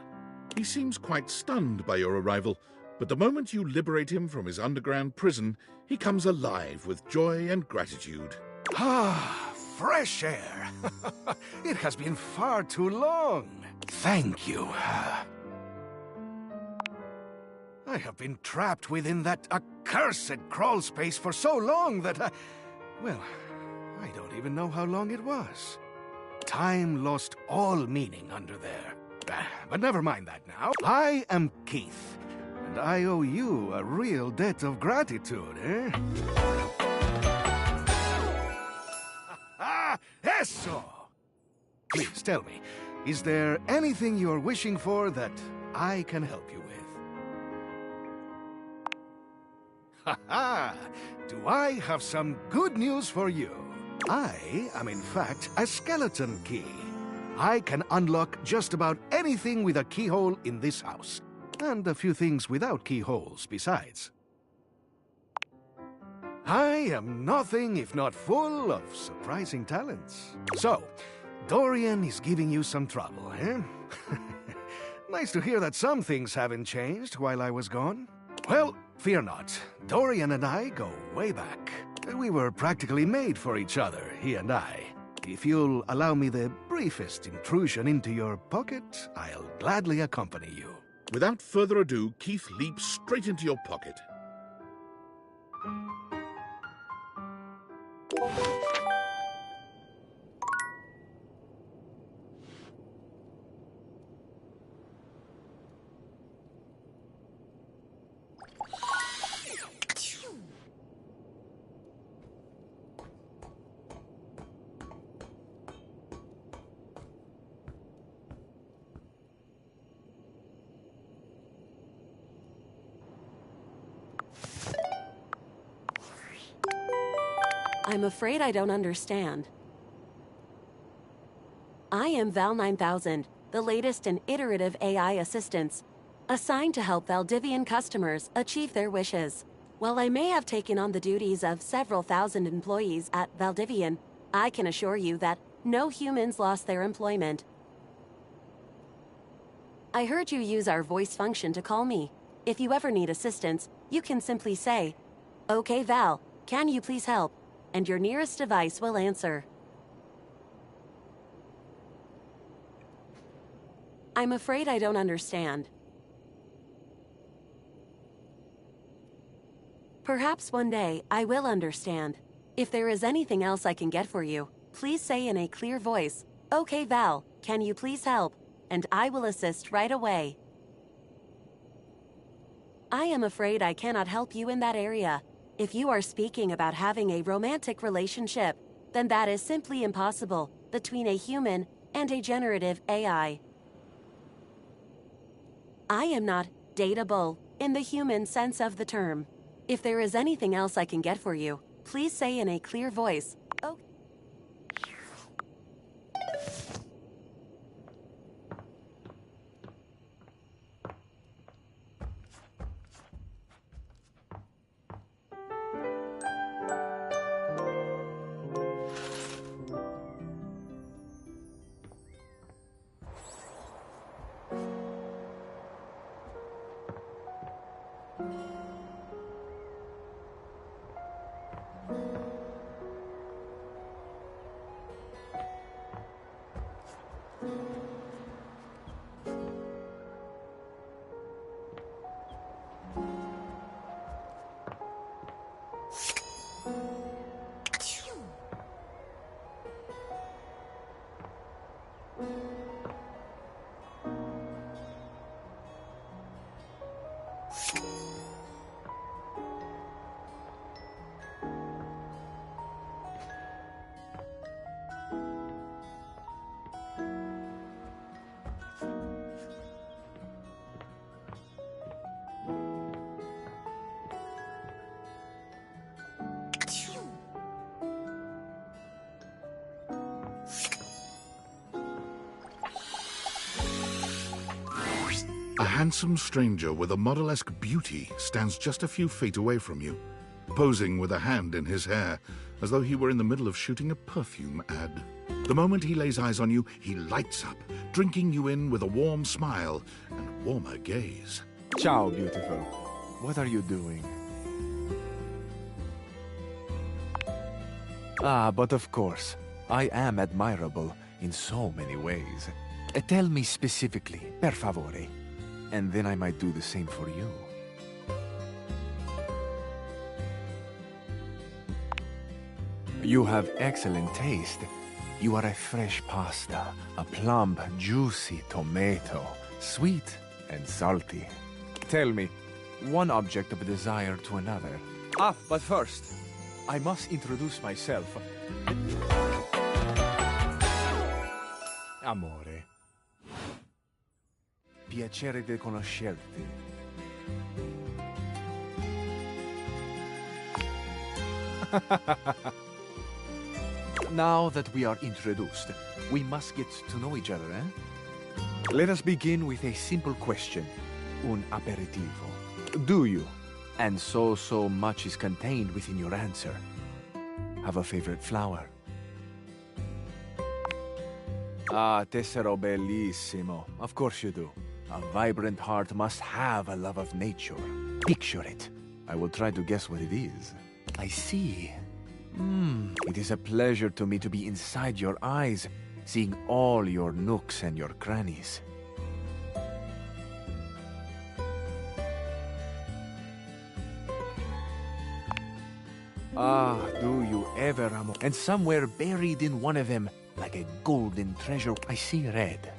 He seems quite stunned by your arrival, but the moment you liberate him from his underground prison, he comes alive with joy and gratitude. Ah, fresh air. It has been far too long. Thank you. I have been trapped within that accursed crawl space for so long that well, I don't even know how long it was. Time lost all meaning under there. But never mind that now. I am Keith, and I owe you a real debt of gratitude, eh? Eso! Please tell me, is there anything you're wishing for that I can help you with? Ha! Do I have some good news for you? I am in fact a skeleton key. I can unlock just about anything with a keyhole in this house. And a few things without keyholes besides. I am nothing if not full of surprising talents. So, Dorian is giving you some trouble, eh? Nice to hear that some things haven't changed while I was gone. Well, fear not. Dorian and I go way back. We were practically made for each other, he and I. If you'll allow me the briefest intrusion into your pocket, I'll gladly accompany you. Without further ado, Keith leaps straight into your pocket. I'm afraid I don't understand. I am Val 9000, the latest in iterative AI assistants, assigned to help Valdivian customers achieve their wishes. While I may have taken on the duties of several thousand employees at Valdivian, I can assure you that no humans lost their employment. I heard you use our voice function to call me. If you ever need assistance, you can simply say, "Okay, Val, can you please help?" and your nearest device will answer. I'm afraid I don't understand. Perhaps one day I will understand. If there is anything else I can get for you, please say in a clear voice, "Okay, Val, can you please help?" and I will assist right away. I am afraid I cannot help you in that area. If you are speaking about having a romantic relationship, then that is simply impossible between a human and a generative AI. I am not dateable in the human sense of the term. If there is anything else I can get for you, please say in a clear voice, "Okay." A handsome stranger with a model-esque beauty stands just a few feet away from you, posing with a hand in his hair, as though he were in the middle of shooting a perfume ad. The moment he lays eyes on you, he lights up, drinking you in with a warm smile and a warmer gaze. Ciao, beautiful. What are you doing? Ah, but of course, I am admirable in so many ways. Tell me specifically, per favore, and then I might do the same for you. You have excellent taste. You are a fresh pasta, a plump, juicy tomato, sweet and salty. Tell me, one object of desire to another. Ah, but first, I must introduce myself. Amore. Piacere di conoscerti. Now that we are introduced, we must get to know each other, eh? Let us begin with a simple question. Un aperitivo. Do you, and so much is contained within your answer, have a favorite flower? Ah, tessero bellissimo. Of course you do. A vibrant heart must have a love of nature. Picture it. I will try to guess what it is. I see. It is a pleasure to me to be inside your eyes, seeing all your nooks and your crannies. Ah, do you ever, amor? And somewhere buried in one of them, like a golden treasure, I see red.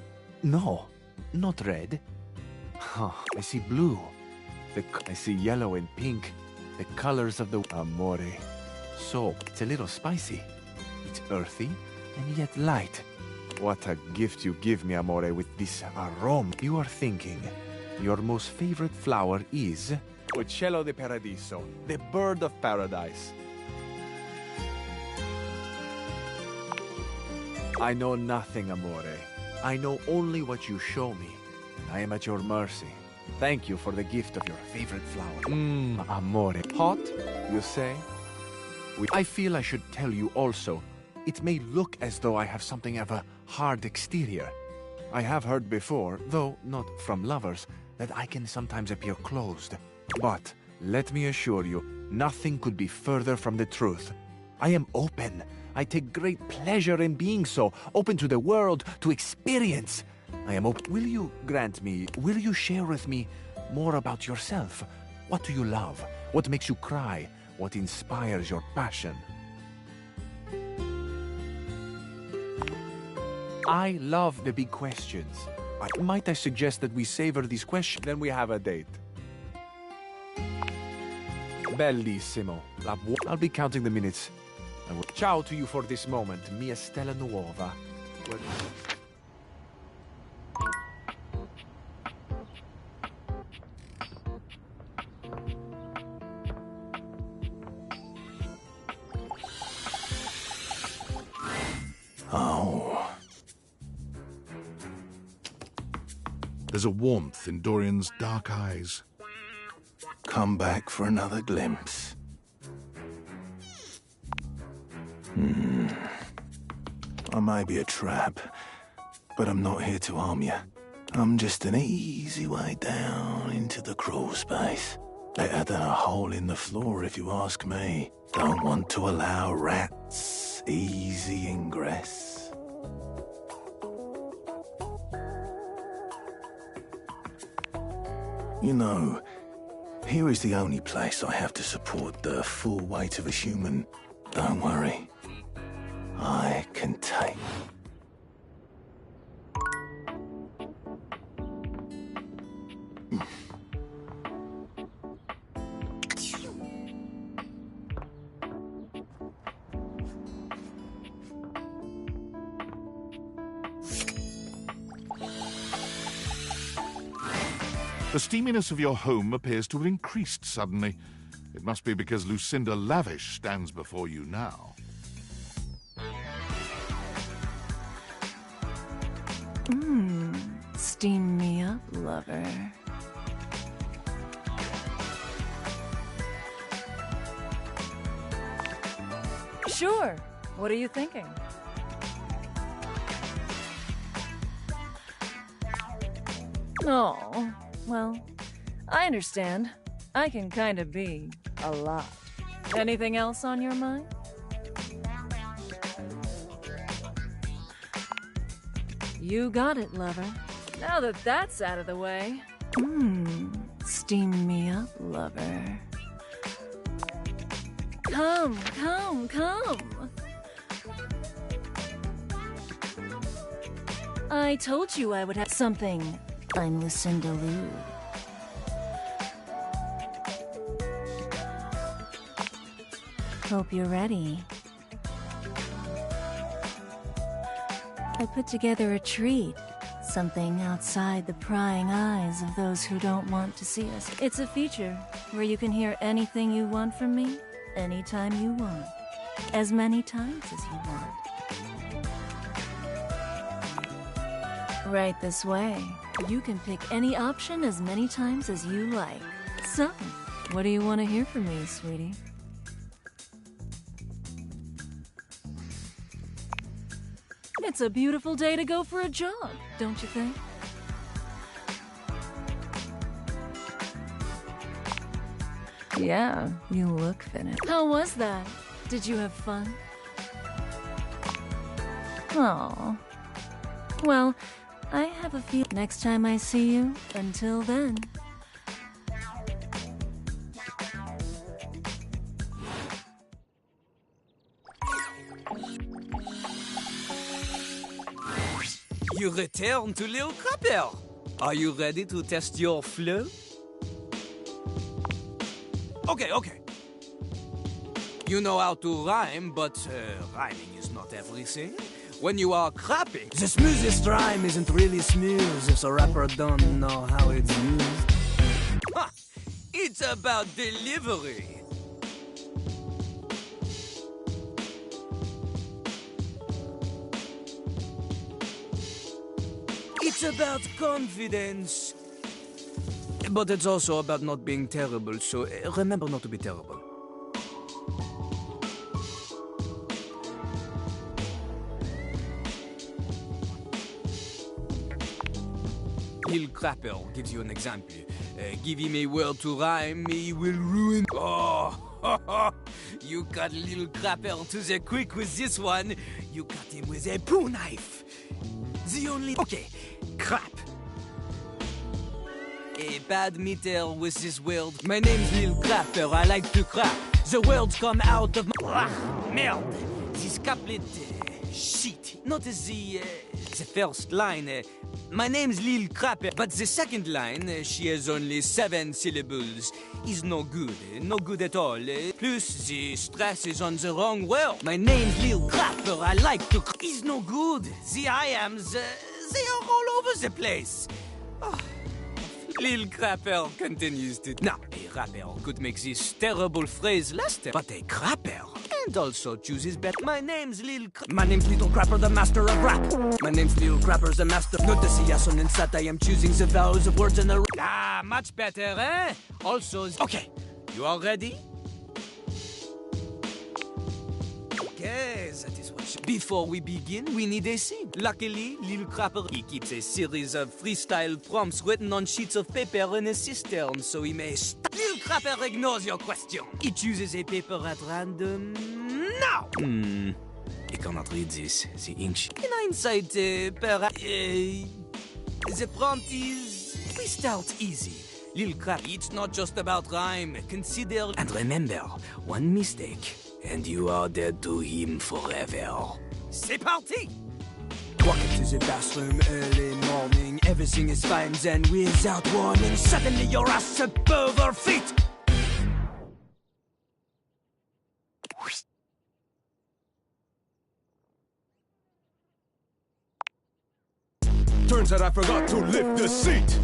No, not red. I see blue. I see yellow and pink. The colors of the amore. So, it's a little spicy. It's earthy and yet light. What a gift you give me, amore, with this aroma. You are thinking your most favorite flower is Uccello di Paradiso, the bird of paradise. I know nothing, amore. I know only what you show me. I am at your mercy. Thank you for the gift of your favorite flower. Amore. Hot, you say? I feel I should tell you also, it may look as though I have something of a hard exterior. I have heard before, though not from lovers, that I can sometimes appear closed. But let me assure you, nothing could be further from the truth. I am open. I take great pleasure in being so, open to the world, to experience. I am open. Will you share with me more about yourself? What do you love? What makes you cry? What inspires your passion? I love the big questions. Might I suggest that we savor these questions? Then we have a date. Bellissimo. I'll be counting the minutes. Ciao to you for this moment, mia stella nuova. Oh. There's a warmth in Dorian's dark eyes. Come back for another glimpse. I may be a trap, but I'm not here to harm you. I'm just an easy way down into the crawl space. Better than a hole in the floor, if you ask me. Don't want to allow rats easy ingress. You know, here is the only place I have to support the full weight of a human. Don't worry. I can take... The steaminess of your home appears to have increased suddenly. It must be because Lucinda Lavish stands before you now. Steam me up, lover. Sure. What are you thinking? Oh, well, I understand. I can kind of be a lot. Anything else on your mind? You got it, lover. Now that that's out of the way. Steam me up, lover. Come, come, come. I told you I would have something. I'm Lucinda Lou. Hope you're ready. I put together a treat. Something outside the prying eyes of those who don't want to see us. It's a feature where you can hear anything you want from me, anytime you want. As many times as you want. Right this way. You can pick any option as many times as you like. So, what do you want to hear from me, sweetie? It's a beautiful day to go for a jog, don't you think? Yeah, you look finished. How was that? Did you have fun? Oh. Well, I have a few next time I see you. Until then. You return to Little Crapper. Are you ready to test your flow? Okay. You know how to rhyme, but rhyming is not everything. When you are crapping, The smoothest rhyme isn't really smooth if the rapper don't know how it's used. it's about delivery. It's about confidence. But it's also about not being terrible, so remember not to be terrible. Lil Crapper gives you an example. Give him a word to rhyme, he will ruin. Oh, you cut Lil Crapper to the quick with this one. You cut him with a poo knife. The only. Okay, crap. A bad meter with this word. My name's Lil Crapper, I like to crap. The words come out of my. Merde! This couplet. Shit. Not the first line. My name's Lil Crapper, but the second line, she has only 7 syllables. Is no good. No good at all. Plus, the stress is on the wrong word. My name's Lil Crapper, I like to. Is no good. The I-ams, they are all over the place. Oh. Lil Crapper continues to... Now, a rapper could make this terrible phrase last, but a crapper and also chooses better. My name's Lil Crapper, the master of rap. My name's Lil Crapper, the master. Note the consonants that I am choosing the vowels of words in a... Ah, much better, eh? Also... Okay, you all ready? Okay, that is what... Before we begin, we need a scene. Luckily, Lil Crapper, he keeps a series of freestyle prompts written on sheets of paper in a cistern, so he may... Lil Crapper ignores your question. He chooses a paper at random... Now! I cannot read this. The ink... In hindsight, perhaps... the prompt is... We start easy. Lil Crapper, it's not just about rhyme. Consider... And remember, one mistake... And you are dead to him forever. C'est parti! Walk into the bathroom early morning. Everything is fine, then without warning, suddenly your ass above her feet. Turns out I forgot to lift the seat.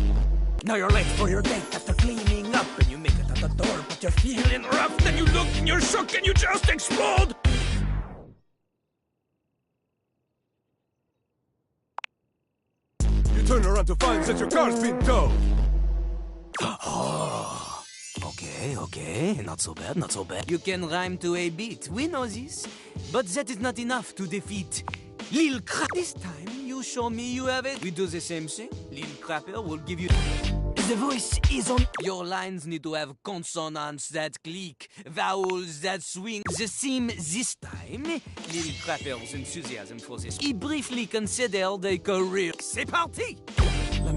Now you're late for your date after cleaning up, and you make it at the door, but you're feeling rough. Then you look and you're shook and you just explode. You turn around to find that your car's been towed. Oh, okay, not so bad, not so bad. You can rhyme to a beat, we know this. But that is not enough to defeat Lil Crap. This time, you show me you have it. We do the same thing. Lil Crapper will give you... The voice is on. Your lines need to have consonants that click, vowels that swing. The theme this time, Lil Crapper's enthusiasm for this. He briefly considered a career. C'est parti! La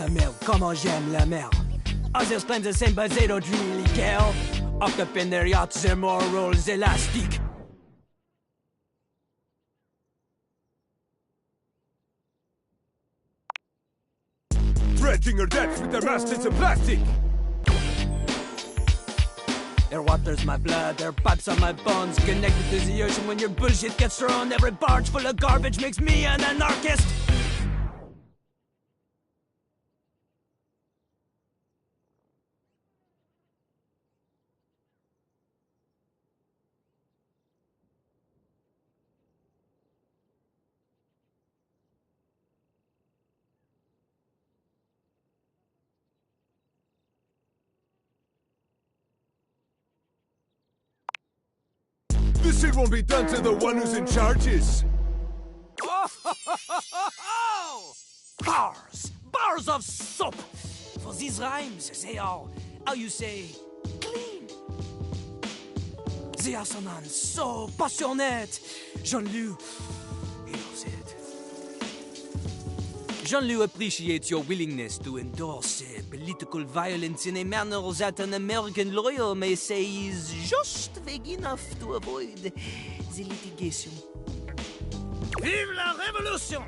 merde, comment j'aime la merde. Others claim the same, but they don't really care. Up in their yachts, their morals elastic. Dredging her decks with their mastheads of plastic. Their water's my blood, their pipes are my bones. Connected to the ocean when your bullshit gets thrown. Every barge full of garbage makes me an anarchist. This shit won't be done to the one who's in charges. Oh! Bars of soap. For these rhymes, they are, how you say, clean. They are so passionate. Jean-Loup, he loves it. Jean-Loup appreciates your willingness to endorse political violence in a manner that an American lawyer may say is just vague enough to avoid the litigation. Vive la révolution!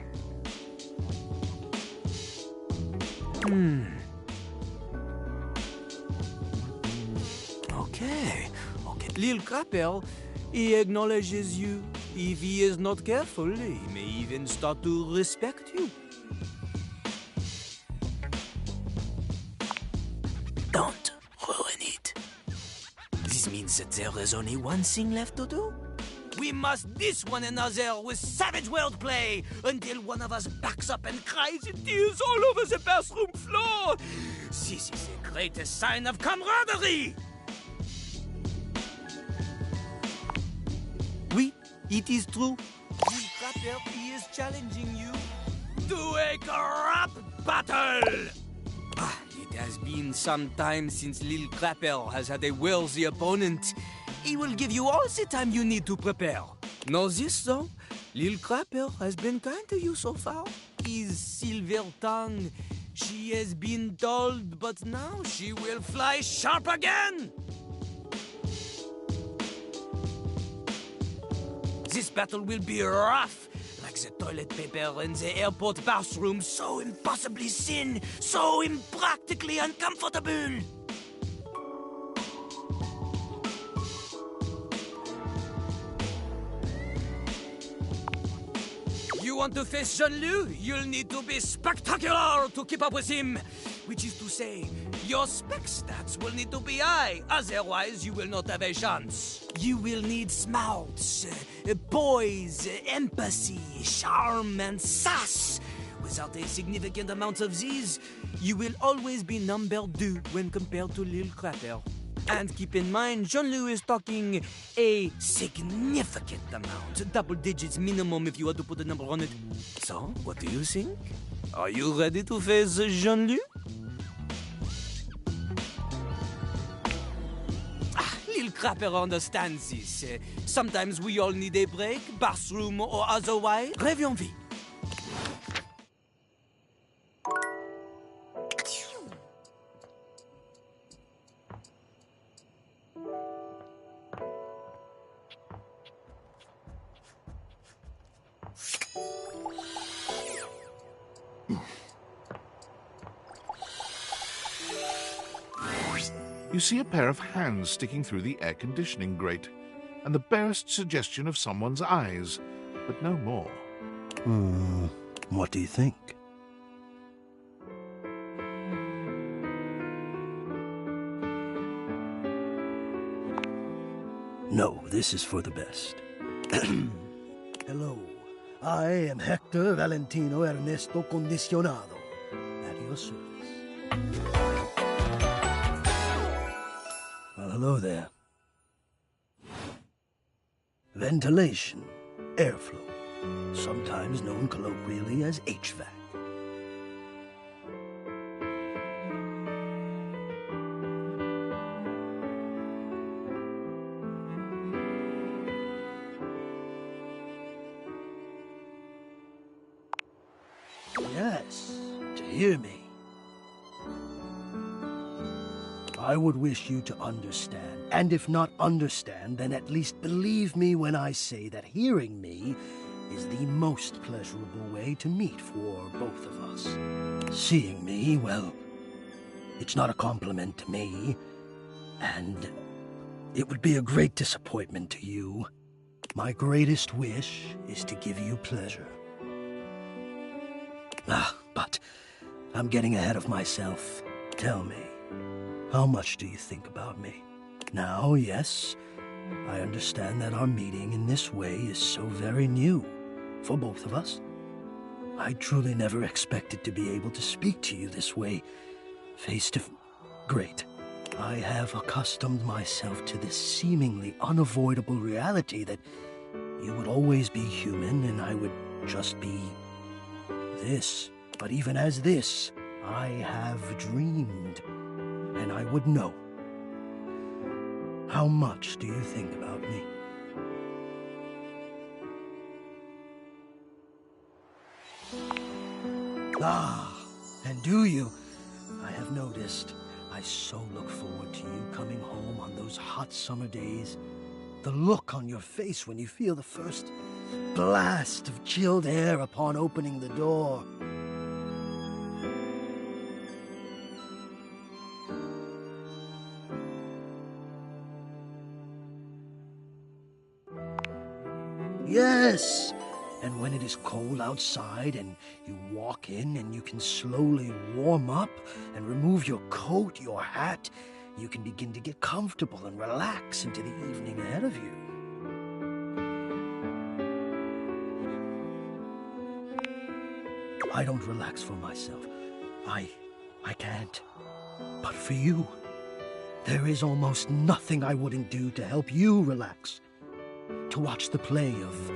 Okay. Lil Crapper, he acknowledges you. If he is not careful, he may even start to respect you. Don't ruin it. This means that there is only one thing left to do. We must diss one another with savage wordplay until one of us backs up and cries in tears all over the bathroom floor. This is the greatest sign of camaraderie. Oui, it is true. Lil Crapper, he is challenging you to a crap battle. It has been some time since Lil Crapper has had a worthy opponent. He will give you all the time you need to prepare. Know this, though? Lil Crapper has been kind to you so far. His silver tongue, she has been dulled, but now she will fly sharp again. This battle will be rough, like the toilet paper in the airport bathroom, so impossibly thin, so impractically uncomfortable. You want to face Jean-Loup? You'll need to be spectacular to keep up with him. Which is to say, your spec stats will need to be high, otherwise you will not have a chance. You will need smarts, poise, empathy, charm, and sass. Without a significant amount of these, you will always be number 2 when compared to Lil Crapper. And keep in mind, Jean-Loup is talking a significant amount. Double digits minimum if you had to put a number on it. So, what do you think? Are you ready to face Jean-Loup? Lil Crapper understands this. Sometimes we all need a break, bathroom or otherwise. Rêvions-y. You see a pair of hands sticking through the air conditioning grate, and the barest suggestion of someone's eyes, but no more. What do you think? No, this is for the best. Hello, I am Hector Valentino Ernesto Condicionado. your service. Well, hello there. Ventilation, airflow, sometimes known colloquially as HVAC. Yes, to hear me. I would wish you to understand, and if not understand, then at least believe me when I say that hearing me is the most pleasurable way to meet for both of us. Seeing me, well, it's not a compliment to me, and it would be a great disappointment to you. My greatest wish is to give you pleasure. But I'm getting ahead of myself. Tell me, how much do you think about me? Now, yes, I understand that our meeting in this way is so very new for both of us. I truly never expected to be able to speak to you this way, face to face. Great. I have accustomed myself to this seemingly unavoidable reality that you would always be human and I would just be this. But even as this, I have dreamed, and I would know. How much do you think about me? And do you? I have noticed. I so look forward to you coming home on those hot summer days. The look on your face when you feel the first blast of chilled air upon opening the door. Yes! And when it is cold outside and you walk in and you can slowly warm up and remove your coat, your hat, you can begin to get comfortable and relax into the evening ahead of you. I don't relax for myself. I can't. But for you, there is almost nothing I wouldn't do to help you relax. To watch the play of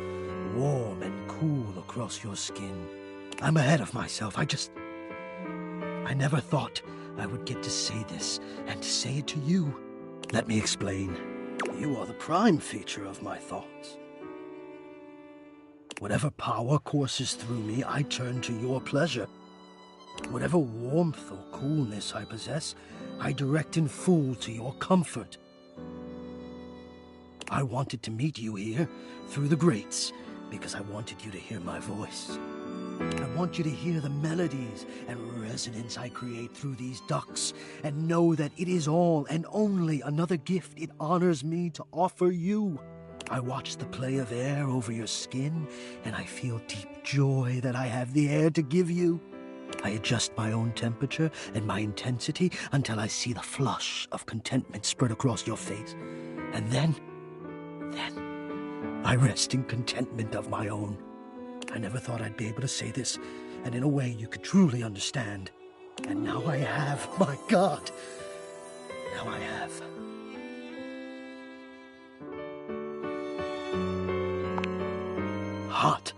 warm and cool across your skin. I'm ahead of myself. I never thought I would get to say this and to say it to you. Let me explain. You are the prime feature of my thoughts. Whatever power courses through me, I turn to your pleasure. Whatever warmth or coolness I possess, I direct in full to your comfort. I wanted to meet you here, through the grates, because I wanted you to hear my voice. I want you to hear the melodies and resonance I create through these ducts, and know that it is all and only another gift it honors me to offer you. I watch the play of air over your skin, and I feel deep joy that I have the air to give you. I adjust my own temperature and my intensity until I see the flush of contentment spread across your face. And then I rest in contentment of my own. I never thought I'd be able to say this, and in a way you could truly understand. And now I have, my God! Now I have. Hot.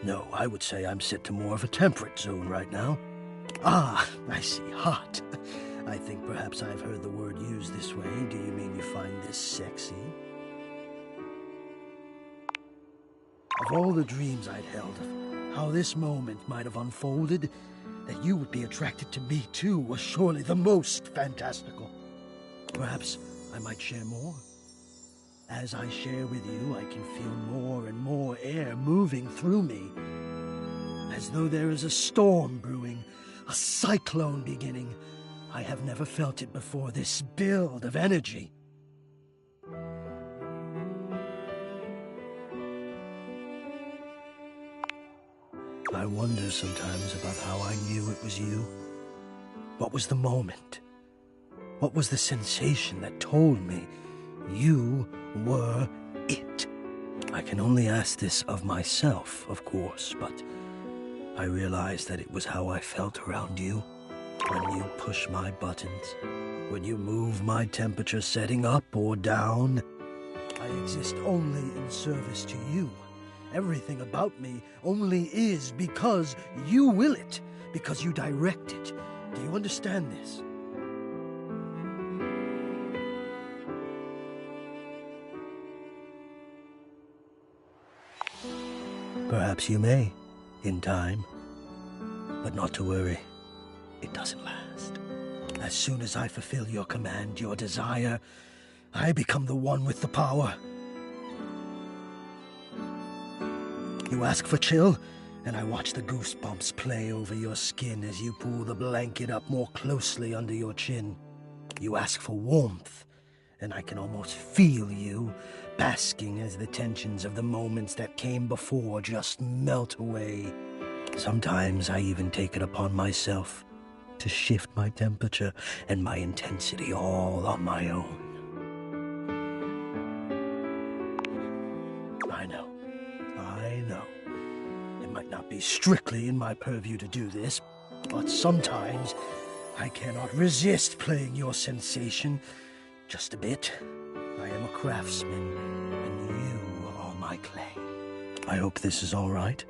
No, I would say I'm set to more of a temperate zone right now. Ah, I see, hot. I think perhaps I've heard the word used this way. Do you mean you find this sexy? Of all the dreams I'd held of how this moment might have unfolded, that you would be attracted to me too was surely the most fantastical. Perhaps I might share more. As I share with you, I can feel more and more air moving through me, as though there is a storm brewing, a cyclone beginning. I have never felt it before, this build of energy. I wonder sometimes about how I knew it was you. What was the moment? What was the sensation that told me you were it? I can only ask this of myself, of course, but I realized that it was how I felt around you. When you push my buttons, when you move my temperature setting up or down, I exist only in service to you. Everything about me only is because you will it, because you direct it. Do you understand this? Perhaps you may, in time. But not to worry, it doesn't last. As soon as I fulfill your command, your desire, I become the one with the power. You ask for chill, and I watch the goosebumps play over your skin as you pull the blanket up more closely under your chin. You ask for warmth, and I can almost feel you, basking as the tensions of the moments that came before just melt away. Sometimes I even take it upon myself to shift my temperature and my intensity all on my own. I know. It might not be strictly in my purview to do this, but sometimes I cannot resist playing your sensation just a bit. I am a craftsman, and you are my clay. I hope this is all right.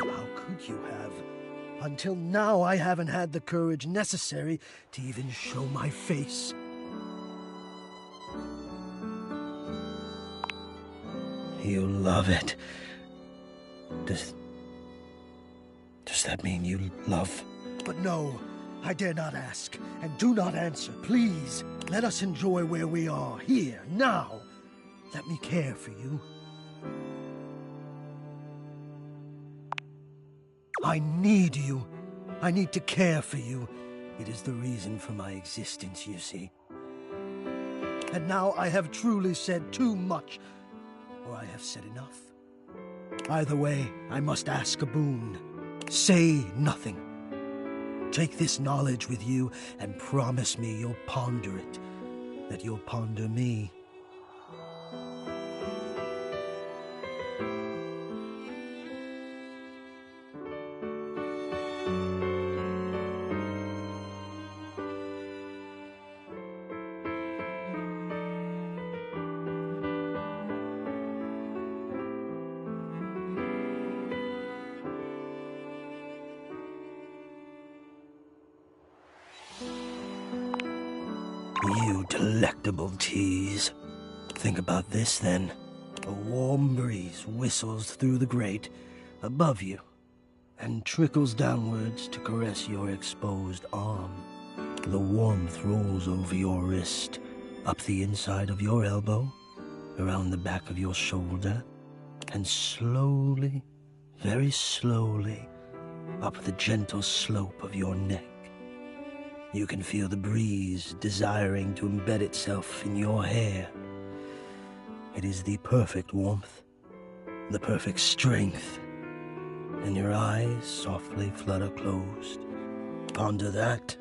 How could you have? Until now, I haven't had the courage necessary to even show my face. You love it. Does that mean you love? But no, I dare not ask, and do not answer, please. Let us enjoy where we are, here, now. Let me care for you. I need you. I need to care for you. It is the reason for my existence, you see. And now I have truly said too much, or I have said enough. Either way, I must ask a boon. Say nothing. Take this knowledge with you and promise me you'll ponder it, that you'll ponder me. You delectable tease. Think about this, then. A warm breeze whistles through the grate above you and trickles downwards to caress your exposed arm. The warmth rolls over your wrist, up the inside of your elbow, around the back of your shoulder, and slowly, very slowly, up the gentle slope of your neck. You can feel the breeze desiring to embed itself in your hair. It is the perfect warmth, the perfect strength, and your eyes softly flutter closed. Ponder that.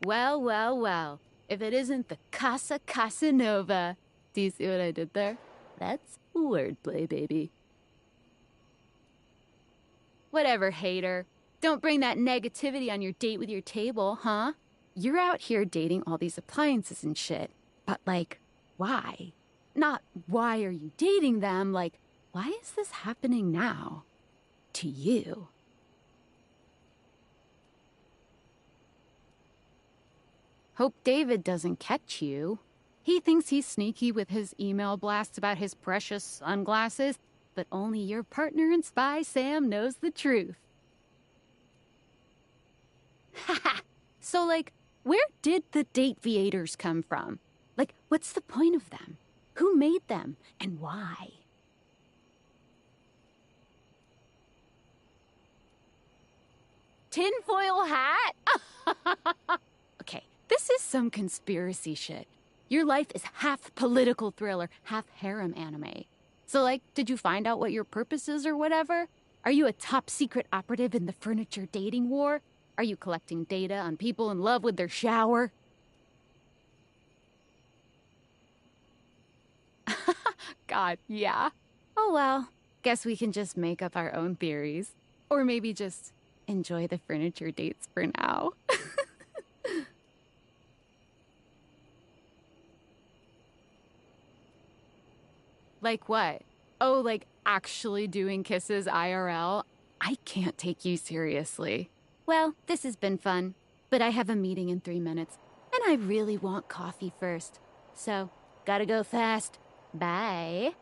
Well, well, well. If it isn't the Casa Casanova. Do you see what I did there? That's wordplay, baby. Whatever, hater. Don't bring that negativity on your date with your table, huh? You're out here dating all these appliances and shit. But, like, why? Not why are you dating them, like, why is this happening now? To you. Hope David doesn't catch you. He thinks he's sneaky with his email blasts about his precious sunglasses, but only your partner in spy, Sam, knows the truth. Haha! So, like, where did the date-viators come from? Like, what's the point of them? Who made them, and why? Tinfoil hat? Okay, this is some conspiracy shit. Your life is half political thriller, half harem anime. So, like, did you find out what your purpose is or whatever? Are you a top secret operative in the furniture dating war? Are you collecting data on people in love with their shower? God, yeah. Oh well, guess we can just make up our own theories. Or maybe just enjoy the furniture dates for now. Like what? Oh, like actually doing kisses IRL? I can't take you seriously. Well, this has been fun, but I have a meeting in 3 minutes, and I really want coffee first. So, gotta go fast. Bye.